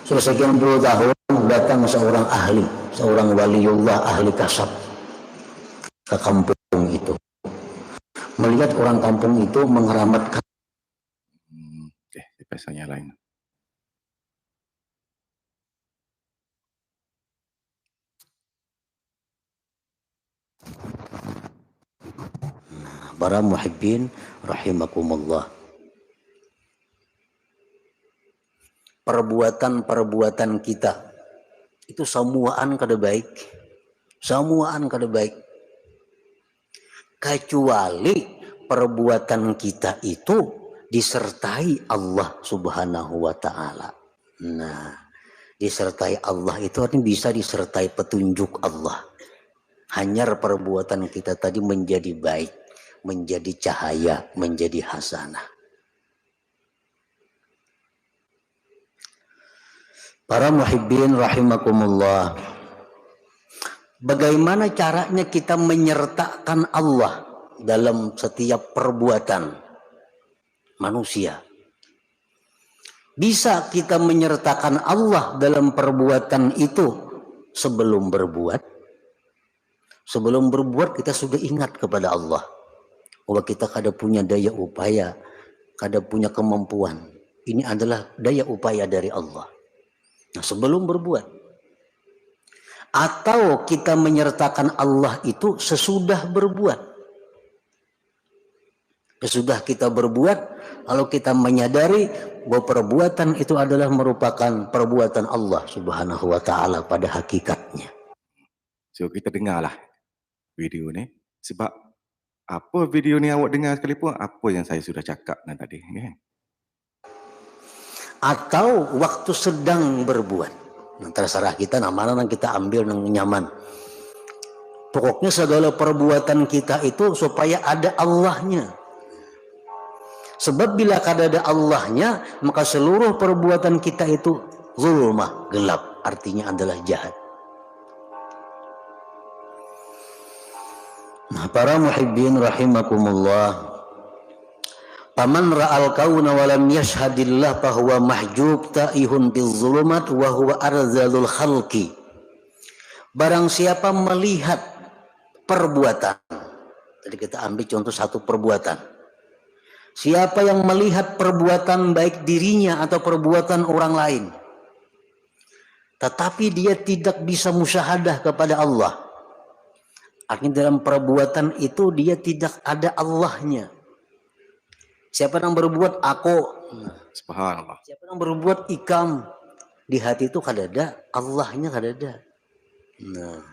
Sudah sekian puluh tahun datang seorang ahli, seorang waliullah ahli kasab ke kampung itu. Melihat orang kampung itu mengeramatkan. Pasangnya lain. Para muhibbin rahimakumullah. Perbuatan-perbuatan kita itu semuaan kada baik. Semuaan kada baik. Kecuali perbuatan kita itu disertai Allah Subhanahu wa taala. Nah, disertai Allah itu artinya bisa disertai petunjuk Allah. Hanya perbuatan kita tadi menjadi baik, menjadi cahaya, menjadi hasanah. Para muhibbin rahimakumullah. Bagaimana caranya kita menyertakan Allah dalam setiap perbuatan manusia? Bisa kita menyertakan Allah dalam perbuatan itu sebelum berbuat. Sebelum berbuat kita sudah ingat kepada Allah bahwa kita kada punya daya upaya, kada punya kemampuan. Ini adalah daya upaya dari Allah. Nah, sebelum berbuat. Atau kita menyertakan Allah itu sesudah berbuat. Sesudah kita berbuat, lalu kita menyadari bahwa perbuatan itu adalah merupakan perbuatan Allah Subhanahu wa taala pada hakikatnya. So kita dengarlah video ni. Sebab apa video ni awak dengar sekalipun, apa yang saya sudah cakap tadi. Atau waktu sedang berbuat. Nah, terserah kita mana yang kita ambil yang nyaman. Pokoknya segala perbuatan kita itu supaya ada Allahnya. Sebab bila kada ada Allahnya, maka seluruh perbuatan kita itu zulmah, gelap, artinya adalah jahat. Nah, para muhibbin rahimakumullah, paman ra'al kauna wa lam yashhadillah fahuwa mahjub ta'ihun bizulumat wa huwa arzalul khalqi. Barang siapa melihat perbuatan, tadi kita ambil contoh satu perbuatan. Siapa yang melihat perbuatan baik dirinya atau perbuatan orang lain, tetapi dia tidak bisa musyahadah kepada Allah, artinya dalam perbuatan itu dia tidak ada Allahnya. Siapa yang berbuat aku, Subhanallah. siapa yang berbuat ikam, di hati itu kadada, Allahnya kadada. Nah,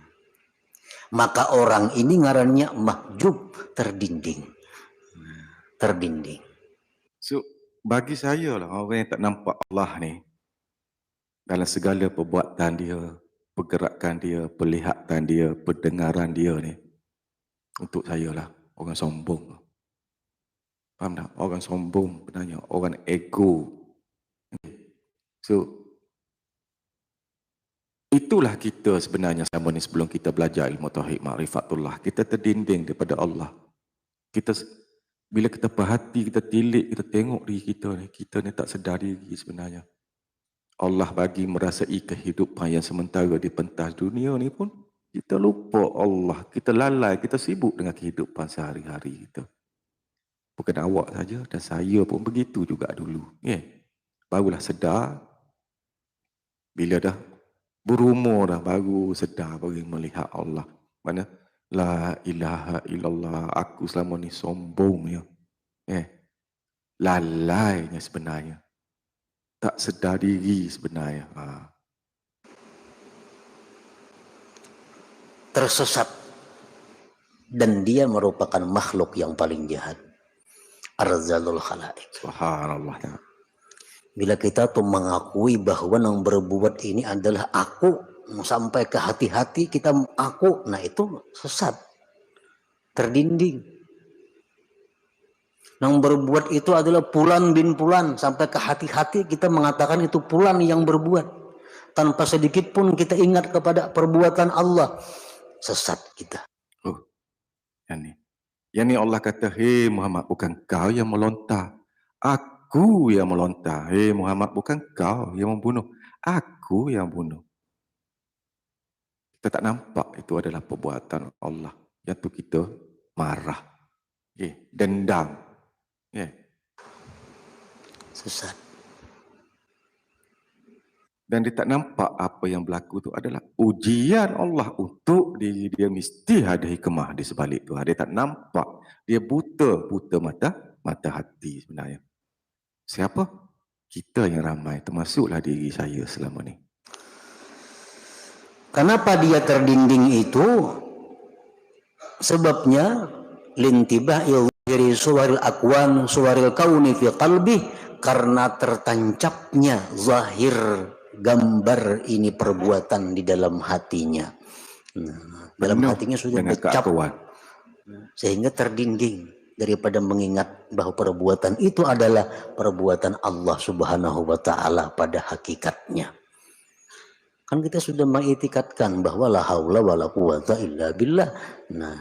maka orang ini ngarannya mahjub, terdinding. Terdinding. So, bagi saya lah, orang yang tak nampak Allah ni, dalam segala perbuatan dia, pergerakan dia, penglihatan dia, pendengaran dia ni, untuk saya lah, orang sombong. Faham tak? Orang sombong, benarnya orang ego. So, itulah kita sebenarnya selama ni sebelum kita belajar ilmu tauhid ma'rifatullah. Kita terdinding daripada Allah. Kita, bila kita perhati, kita tilik, kita tengok diri kita ni tak sedar diri sebenarnya. Allah bagi merasai kehidupan yang sementara di pentas dunia ni pun, kita lupa Allah. Kita lalai, kita sibuk dengan kehidupan sehari-hari kita. Bukan awak saja dan saya pun begitu juga dulu. Barulah sedar, bila dah berumur dah baru sedar, baru melihat Allah. Mana la ilaha illallah, aku selama ni sombong ya. Lalainya sebenarnya. Tak sedar diri sebenarnya. Tersesat. Dan dia merupakan makhluk yang paling jahat. Arzalul khalaik. Subhanallah. Bila kita tuh mengakui bahwa yang berbuat ini adalah aku, sampai ke hati-hati kita aku, nah itu sesat, terdinding. Yang berbuat itu adalah Fulan bin Fulan, sampai ke hati-hati kita mengatakan itu Fulan yang berbuat, tanpa sedikit pun kita ingat kepada perbuatan Allah, sesat kita. Yang ni Allah kata, hei Muhammad, bukan kau yang melontar, aku yang melontar. Hei Muhammad, bukan kau yang membunuh, aku yang bunuh. Kita tak nampak itu adalah perbuatan Allah. Yang tu kita marah, dendam. Sesat. Dan dia tak nampak apa yang berlaku itu adalah ujian Allah untuk diri dia, mesti ada hikmah di sebalik itu. Dia tak nampak, dia buta mata hati sebenarnya. Siapa? Kita yang ramai, termasuklah diri saya selama ni. Kenapa dia terdinding itu? Sebabnya lintibahil dari suwaril akwan suwaril kauni fi qalbi, karena tertancapnya zahir gambar ini perbuatan di dalam hatinya. Dalam hatinya sudah tercap, sehingga terdinding daripada mengingat bahwa perbuatan itu adalah perbuatan Allah Subhanahu wa Ta'ala pada hakikatnya. Kan kita sudah mengitikadkan bahwa la haula wala quwata illa billah. Nah,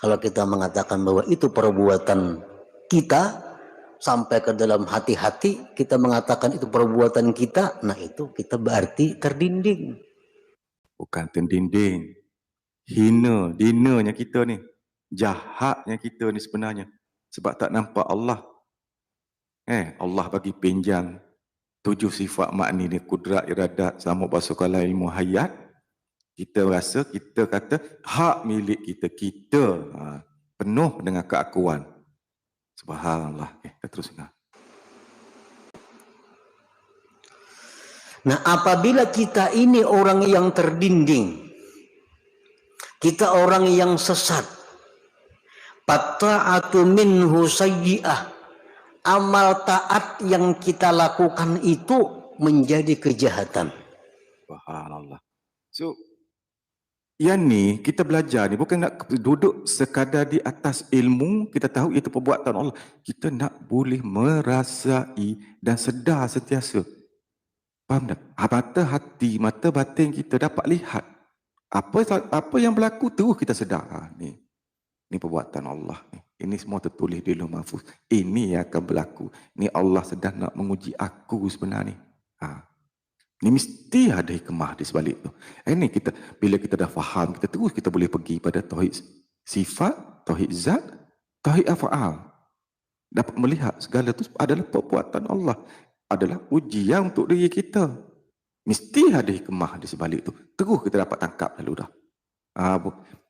kalau kita mengatakan bahwa itu perbuatan kita sampai ke dalam hati-hati, kita mengatakan itu perbuatan kita, nah itu kita berarti terdinding. Bukan terdinding, hina, dinanya kita ni, jahatnya kita ni sebenarnya, sebab tak nampak Allah. Allah bagi pinjam 7 sifat makni ni, kudrat, iradat, samuk, basukala, ilmu, hayat. Kita rasa, kita kata hak milik kita, penuh dengan keakuan. Subhanallah. Kita teruskan. Nah, apabila kita ini orang yang terdinding, kita orang yang sesat, pata'atu minhu sayyi'ah, amal taat yang kita lakukan itu menjadi kejahatan. Subhanallah. So, yang ni kita belajar ni bukan nak duduk sekadar di atas ilmu, kita tahu itu perbuatan Allah. Kita nak boleh merasai dan sedar sentiasa. Faham tak? Mata hati, mata batin kita dapat lihat. Apa yang berlaku terus kita sedar. Ni perbuatan Allah. Ini semua tertulis di Lauh Mahfuz. Ini yang akan berlaku. Ni Allah sedang nak menguji aku sebenarnya. Ni mesti ada hikmah di sebalik tu. Ini kita, bila kita dah faham, kita boleh pergi pada tauhid sifat, tauhid zat, tauhid af'al. Dapat melihat segala itu adalah perbuatan Allah. Adalah ujian untuk diri kita. Mesti ada hikmah di sebalik itu. Terus kita dapat tangkap lalu dah.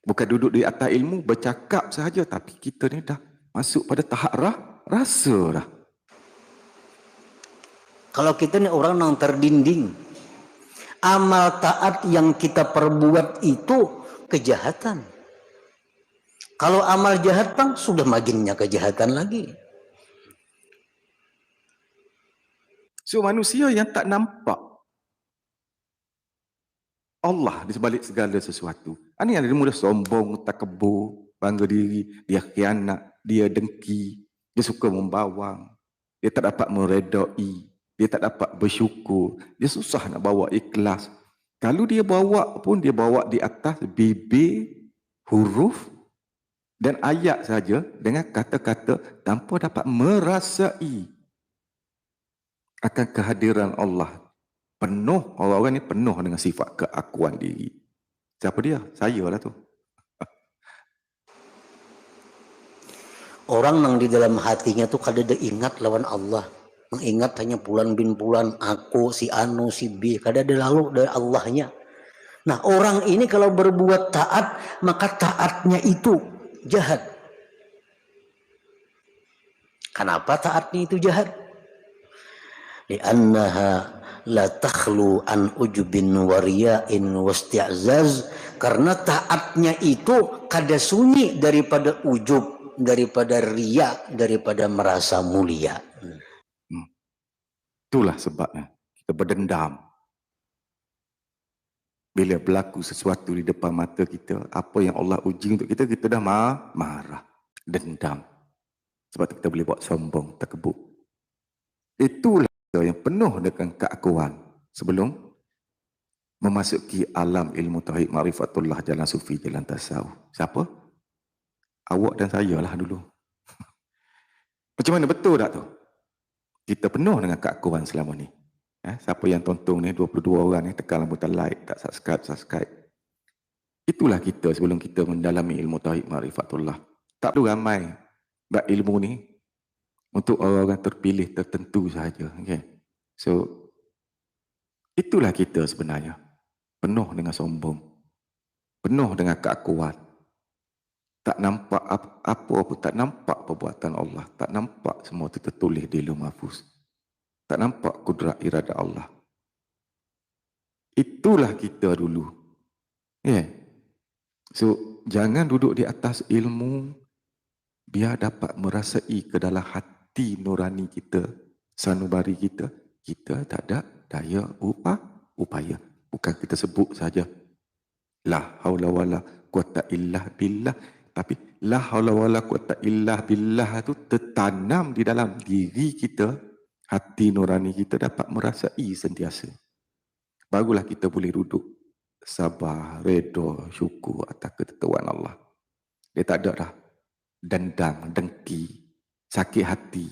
Bukan duduk di atas ilmu, bercakap sahaja. Tapi kita ni dah masuk pada tahap rasa dah. Kalau kita ni orang yang terdinding, amal taat yang kita perbuat itu kejahatan. Kalau amal jahat bang, sudah makinnya kejahatan lagi. So manusia yang tak nampak Allah di sebalik segala sesuatu. Ini yang dia mudah sombong, takabur, bangga diri, dia khianat, dia dengki, dia suka membawang, dia tak dapat meredai, dia tak dapat bersyukur, dia susah nak bawa ikhlas. Kalau dia bawa pun dia bawa di atas bibir, huruf dan ayat saja dengan kata-kata tanpa dapat merasai akan kehadiran Allah. Penuh, orang-orang ni penuh dengan sifat keakuan diri. Siapa dia? Saya lah tu. Orang yang di dalam hatinya tu kada ada ingat lawan Allah. Mengingat hanya bulan bin bulan, aku, si Anu, si B. Kada ada lalu dari Allahnya. Nah orang ini kalau berbuat taat, maka taatnya itu jahat. Kenapa taatnya itu jahat? Li'annaha la takhlu an ujubin wariya'in wasti'zaz, karena taatnya itu kada sunyi daripada ujub, daripada riya, daripada merasa mulia. Itulah sebabnya kita berdendam. Bila berlaku sesuatu di depan mata kita, apa yang Allah uji untuk kita, kita dah marah, dendam. Sebab itu kita boleh buat sombong, takabur. Itulah yang penuh dengan keakuan sebelum memasuki alam ilmu tauhid ma'rifatullah, jalan sufi, jalan tasawuf. Siapa? Awak dan saya lah dulu. Macam mana betul tak tu? Kita penuh dengan keakuan selama ni. Siapa yang tonton ni, 22 orang ni, tekan lambutan like, tak subscribe. Itulah kita sebelum kita mendalami ilmu tauhid ma'rifatullah. Tak perlu ramai bab ilmu ni untuk orang-orang terpilih tertentu sahaja. Okay? So, itulah kita sebenarnya. Penuh dengan sombong. Penuh dengan keakuan. Tak nampak apa pun, tak nampak perbuatan Allah. Tak nampak semua itu tertulis di Lauh Mahfuz. Tak nampak kudrat iradat Allah. Itulah kita dulu. Yeah. So, jangan duduk di atas ilmu biar dapat merasai ke dalam hati nurani kita, sanubari kita. Kita tak ada daya upaya. Bukan kita sebut saja la haula wala quwata illa billah, tapi la haula wala quwata illa billah itu tertanam di dalam diri kita, hati nurani kita dapat merasai sentiasa. Barulah kita boleh duduk sabar, redha, syukur atas ketentuan Allah. Dia tak ada dah dendam, dengki, sakit hati.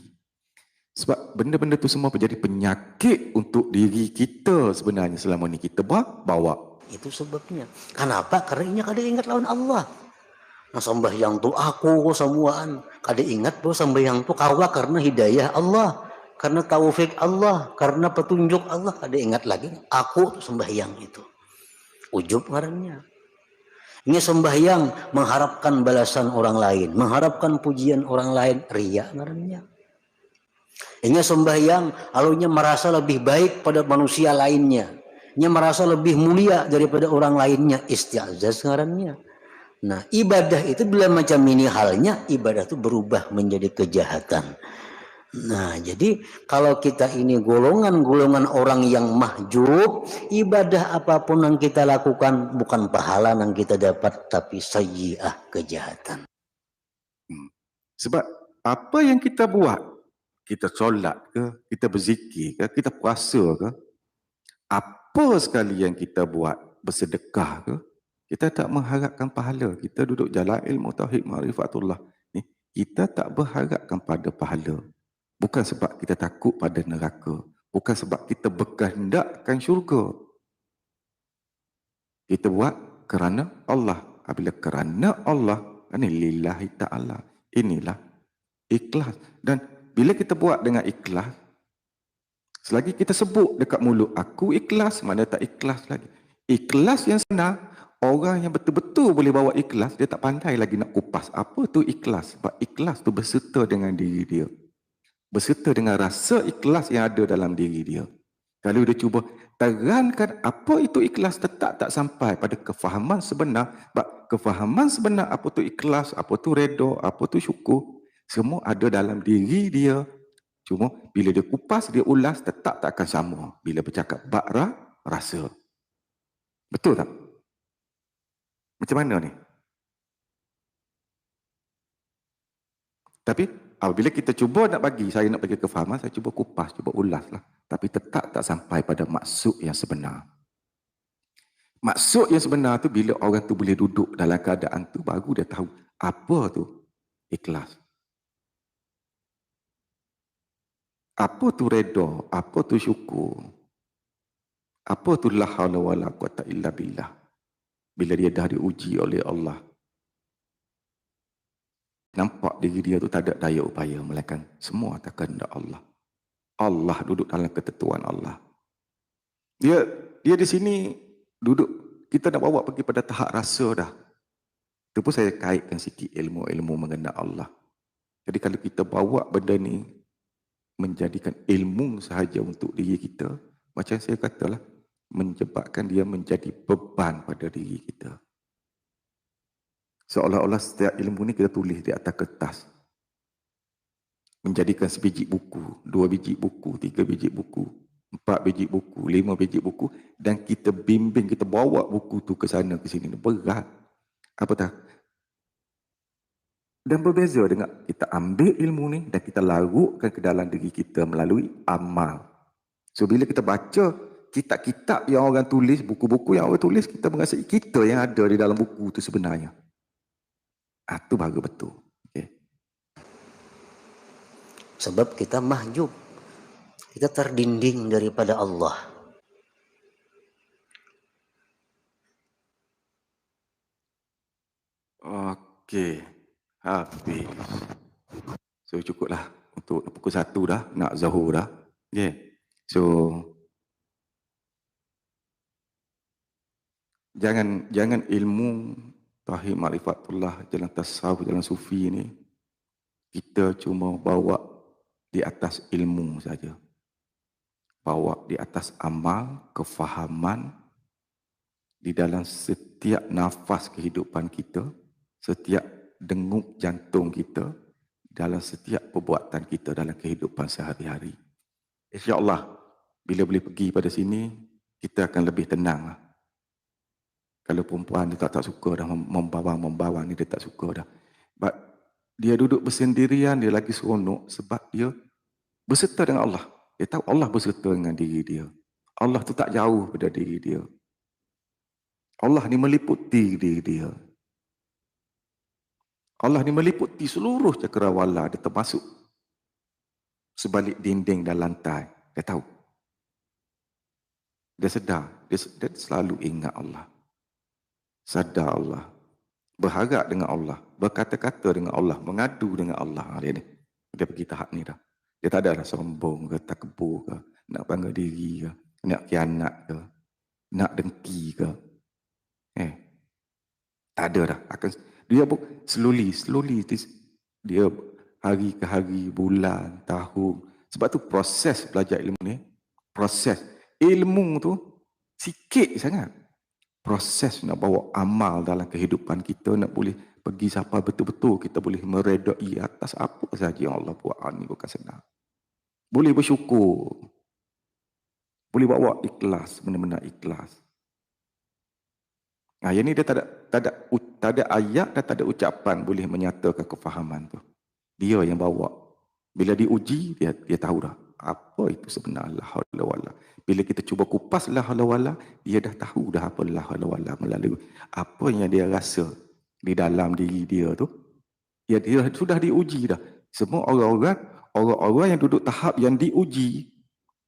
Sebab benda-benda tu semua menjadi penyakit untuk diri kita sebenarnya selama ni kita bawa. Itu sebabnya. Kenapa? Karena ini kada ingat lawan Allah. Nah sembahyang tu aku semuaan. Kada ingat bahwa sembahyang tu kawa karena hidayah Allah. Karena taufik Allah. Karena petunjuk Allah. Kada ingat lagi. Aku sembahyang itu. Ujub ngarannya. Ini sembahyang mengharapkan balasan orang lain. Mengharapkan pujian orang lain. Riya ngarannya. Ini sembahyang alunya merasa lebih baik pada manusia lainnya. Ini merasa lebih mulia daripada orang lainnya. Isti'azaz ngarannya. Nah ibadah itu bila macam ini halnya, ibadah itu berubah menjadi kejahatan. Nah jadi kalau kita ini golongan-golongan orang yang mahjub, ibadah apapun yang kita lakukan bukan pahala yang kita dapat, tapi sayyi'ah, kejahatan. Sebab apa yang kita buat, kita solat ke, kita berzikir ke, kita puasa ke, Apa sekali yang kita buat, bersedekah ke, kita tak mengharapkan pahala. Kita duduk jalan ilmu tauhid ma'rifatullah ni, kita tak berharapkan pada pahala. Bukan sebab kita takut pada neraka, bukan sebab kita berkehendakkan syurga. Kita buat kerana Allah. Apabila kerana Allah, ini lillahi ta'ala. Inilah ikhlas. Dan bila kita buat dengan ikhlas, selagi kita sebut dekat mulut, aku ikhlas, mana tak ikhlas lagi. Ikhlas yang sebenar, orang yang betul-betul boleh bawa ikhlas, dia tak pandai lagi nak kupas. Apa tu ikhlas? Sebab ikhlas tu berserta dengan diri dia. Berserta dengan rasa ikhlas yang ada dalam diri dia. Kalau dia cuba terangkan apa itu ikhlas, tetap tak sampai pada kefahaman sebenar. Sebab kefahaman sebenar apa tu ikhlas, apa tu redha, apa tu syukur, semua ada dalam diri dia. Cuma bila dia kupas, dia ulas, tetap tak akan sama. Bila bercakap bab rasa. Betul tak? Macam mana ni? Tapi apabila kita cuba nak bagi, saya nak bagi kefahaman, saya cuba kupas, cuba ulas lah. Tapi tetap tak sampai pada maksud yang sebenar. Maksud yang sebenar tu bila orang tu boleh duduk dalam keadaan tu, baru dia tahu apa tu ikhlas. Apa tu redha, apa tu syukur. Apa tu la haula wala quwata illa billah. Bila dia dah diuji oleh Allah, nampak diri dia tu tak ada daya upaya, melainkan semua atas kehendak Allah. Allah duduk dalam ketentuan Allah. Dia di sini duduk, kita nak bawa pergi pada tahap rasa dah. Itu pun saya kaitkan sikit ilmu-ilmu mengenal Allah. Jadi kalau kita bawa benda ni menjadikan ilmu sahaja untuk diri kita, macam saya katalah, menyebabkan dia menjadi beban pada diri kita. Seolah-olah setiap ilmu ni kita tulis di atas kertas. Menjadikan sebiji buku, 2 biji buku, 3 biji buku, 4 biji buku, 5 biji buku, dan kita bimbing, kita bawa buku tu ke sana ke sini. Berat. Apa tak? Dan berbeza dengan kita ambil ilmu ni dan kita larutkan ke dalam diri kita melalui amal. So bila kita baca kitab-kitab yang orang tulis, buku-buku yang orang tulis, kita merasa kita yang ada di dalam buku tu sebenarnya. Itu baru betul. Okay. Sebab kita mahjub. Kita terdinding daripada Allah. Okey. Habis. So cukuplah untuk pukul 1 dah, nak zuhur dah. Okay. So jangan ilmu tauhid ma'rifatullah, jalan tasawuf, jalan sufi ni kita cuma bawa di atas ilmu saja. Bawa di atas amal, kefahaman di dalam setiap nafas kehidupan kita, setiap dengup jantung kita, dalam setiap perbuatan kita dalam kehidupan sehari-hari. InsyaAllah, bila boleh pergi pada sini, kita akan lebih tenang. Kalau perempuan dia tak suka dah membawang ni, dia tak suka dah. But dia duduk bersendirian, dia lagi seronok sebab dia berserta dengan Allah. Dia tahu Allah berserta dengan diri dia. Allah tu tak jauh pada diri dia. Allah ni meliputi diri dia. Allah ni meliputi seluruh cakrawala, dia termasuk sebalik dinding dan lantai. Dia tahu. Dia sedar. Dia selalu ingat Allah. Sadar Allah. Berharap dengan Allah. Berkata-kata dengan Allah. Mengadu dengan Allah. Dia pergi tahap ni dah. Dia tak ada dah sombong ke, takbur ke, nak bangga diri ke, nak khianat ke, nak dengki ke. Tak ada dah. Dia slowly dia hari ke hari, bulan, tahun. Sebab tu proses belajar ilmu ni, proses ilmu tu sikit sangat. Proses nak bawa amal dalam kehidupan kita, nak boleh pergi sampai betul-betul kita boleh meredai atas apa saja yang Allah buat ni, bukan senang. Boleh bersyukur. Boleh bawa ikhlas, benar-benar ikhlas. Yang ni dia tak ada ayat dan tak ada ucapan boleh menyatakan kefahaman tu. Dia yang bawa. Bila diuji, dia tahu dah apa itu sebenarnya la haula wala. Bila kita cuba kupas la haula wala, dia dah tahu dah apa la haula wala melalui apa yang dia rasa di dalam diri dia tu. Ya, dia sudah diuji dah. Semua orang-orang yang duduk tahap yang diuji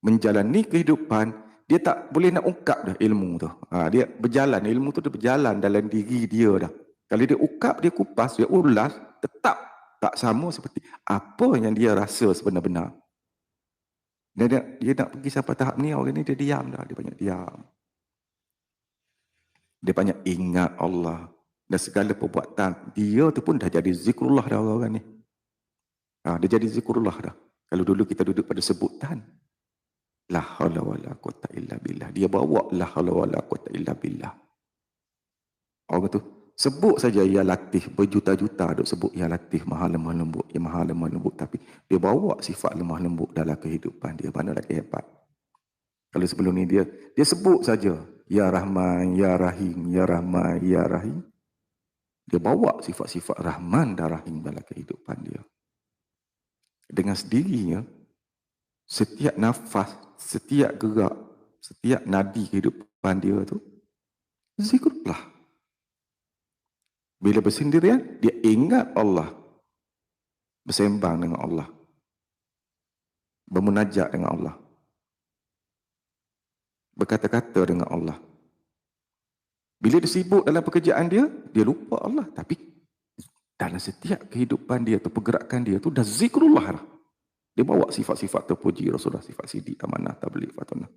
menjalani kehidupan, dia tak boleh nak ungkap dah ilmu tu. Dia berjalan, ilmu tu dia berjalan dalam diri dia dah. Kalau dia ungkap, dia kupas, dia ulas, tetap tak sama seperti apa yang dia rasa sebenar-benar. Dia nak pergi sampai tahap ni, orang ni dia diam dah, dia banyak diam. Dia banyak ingat Allah. Dan segala perbuatan dia tu pun dah jadi zikrullah dah orang ni. Dia jadi zikrullah dah. Kalau dulu kita duduk pada sebutan, la haula wala quwata illa billah. Dia bawa la haula wala quwata illa billah. Orang tu sebut saja ya Latif, berjuta-juta duk sebut ya Latif, maha lemah lembut, ya maha lemah lembut, tapi dia bawa sifat lemah lembut dalam kehidupan dia. Mana lagi hebat. Kalau sebelum ni dia sebut saja ya Rahman, ya Rahim, ya Rahman, ya Rahim. Dia bawa sifat-sifat Rahman dan Rahim dalam kehidupan dia. Dengan sendirinya, setiap nafas, setiap gerak, setiap nadi kehidupan dia tu, zikrullah. Bila bersendirian, dia ingat Allah. Bersembang dengan Allah. Bermunajat dengan Allah. Berkata-kata dengan Allah. Bila dia sibuk dalam pekerjaan dia lupa Allah. Tapi dalam setiap kehidupan dia atau pergerakan dia tu dah zikrullah lah. Dia bawa sifat-sifat terpuji Rasulullah, sifat sidik, amanah, tabligh, fatunah.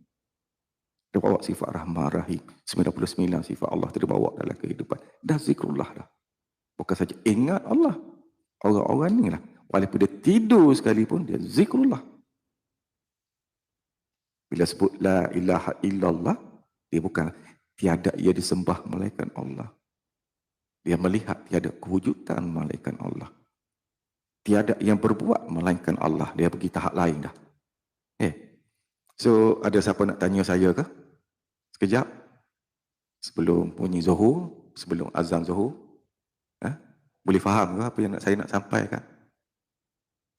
Dia bawa sifat Rahman, Rahim, 99 sifat Allah tu dia bawa dalam kehidupan. Dah zikrullah dah. Bukan saja ingat Allah. Orang-orang ni lah. Walaupun dia tidur sekalipun, dia zikrullah. Bila sebut la ilaha illallah, dia bukan tiada ia disembah melainkan Allah. Dia melihat tiada kewujudan melainkan Allah. Tiada yang berbuat melainkan Allah. Dia pergi tahap lain dah. So ada siapa nak tanya saya ke? Sekejap. Sebelum bunyi zuhur, sebelum azan zuhur. Boleh faham ke apa yang saya nak sampaikan?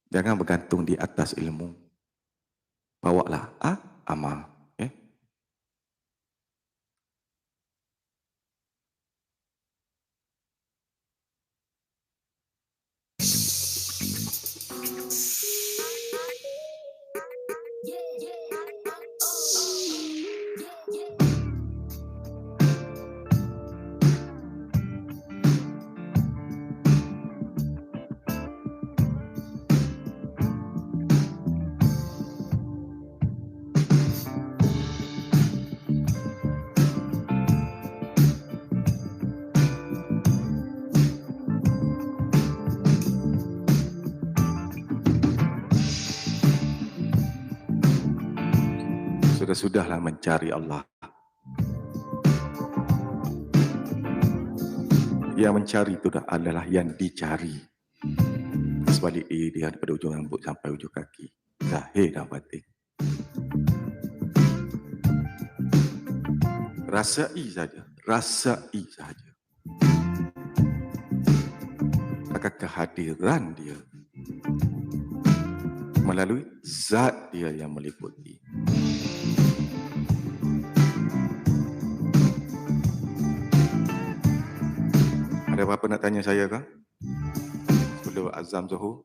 Jangan bergantung di atas ilmu. Bawalah amal. Sudahlah mencari Allah. Yang mencari itu adalah yang dicari. Sebalik dia daripada ujung rambut sampai ujung kaki. Zahir dan batin. Rasai saja. Rasai saja. Akan kehadiran dia melalui zat dia yang meliputi. Ada apa-apa nak tanya saya ke? Sebelum azam zuhur.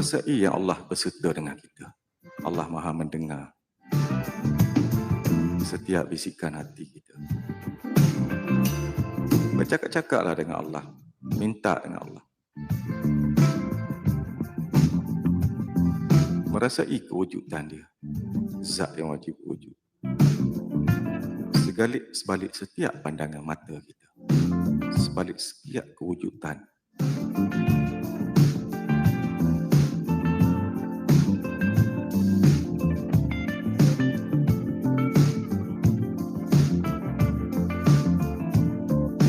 Rasai yang Allah berserta dengan kita. Allah Maha mendengar setiap bisikan hati kita. Bercakap-cakaplah dengan Allah. Minta dengan Allah. Merasai kewujudan dia. Zat yang wajib wujud. sebalik setiap pandangan mata kita, sebalik setiap kewujudan.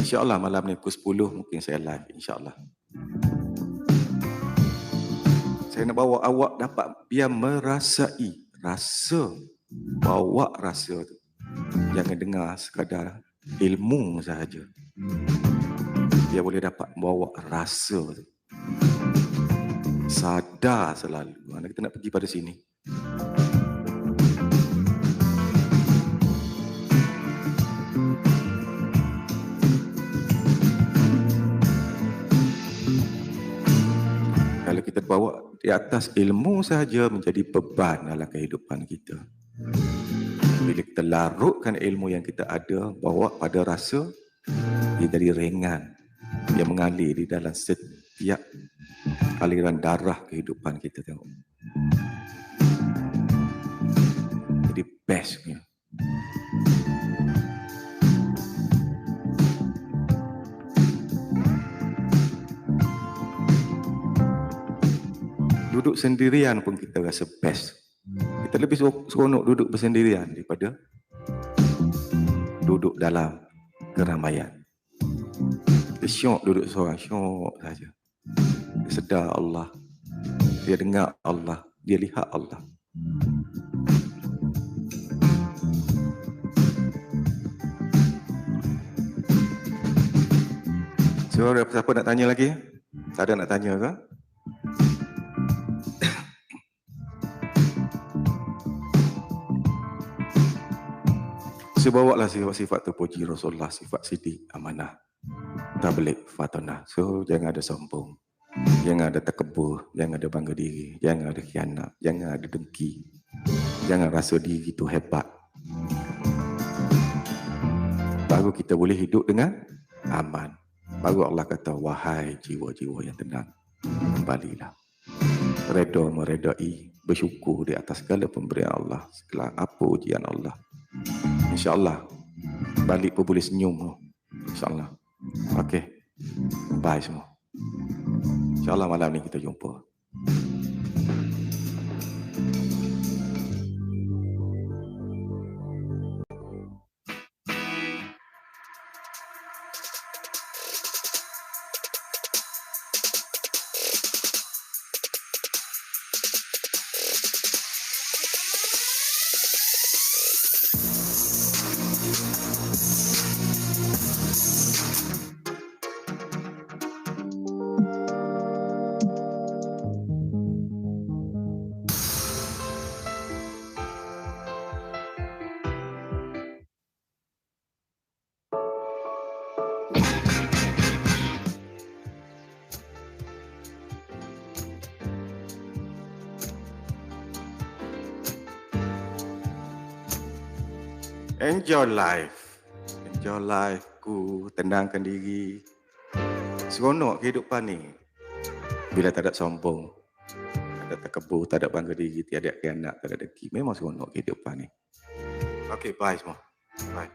InsyaAllah malam ni pukul 10 mungkin saya live, insyaAllah. Saya nak bawa awak dapat biar merasai rasa, bawa rasa tu. Jangan dengar sekadar ilmu sahaja. Dia boleh dapat bawa rasa tu. Sadar selalu. Mana kita nak pergi pada sini. Kalau kita bawa di atas ilmu sahaja menjadi beban dalam kehidupan kita. Bila kita larutkan ilmu yang kita ada, bawa pada rasa, dia jadi ringan. Dia mengalir di dalam setiap aliran darah kehidupan kita. Tengok. Jadi bestnya. Duduk sendirian pun kita rasa best. Kita lebih seronok duduk bersendirian daripada duduk dalam keramaian. Dia syok duduk seorang, syok saja. Dia sedar Allah. Dia dengar Allah. Dia lihat Allah. So, ada siapa nak tanya lagi? Tak ada nak tanya ke? Saya bawa lah sifat-sifat terpuji Rasulullah, sifat sidik, amanah, tabligh, fatanah. So, jangan ada sombong, jangan ada takabur, jangan ada bangga diri, jangan ada khianat, jangan ada dengki, jangan rasa diri itu hebat. Baru kita boleh hidup dengan aman. Baru Allah kata, wahai jiwa-jiwa yang tenang, kembalilah. Reda meredai, bersyukur di atas segala pemberian Allah, segala apa ujian Allah. InsyaAllah balik pun boleh senyum. InsyaAllah. Okey. Bye semua. InsyaAllah malam ni kita jumpa. Enjoy life. Enjoy life ku, tenangkan diri. Seronok kehidupan ni. Bila tak ada sombong, tak ada takabur, tak ada bangga diri, tiada khianat, tak ada dengki. Memang seronok kehidupan ni. Okey, bye semua. Bye.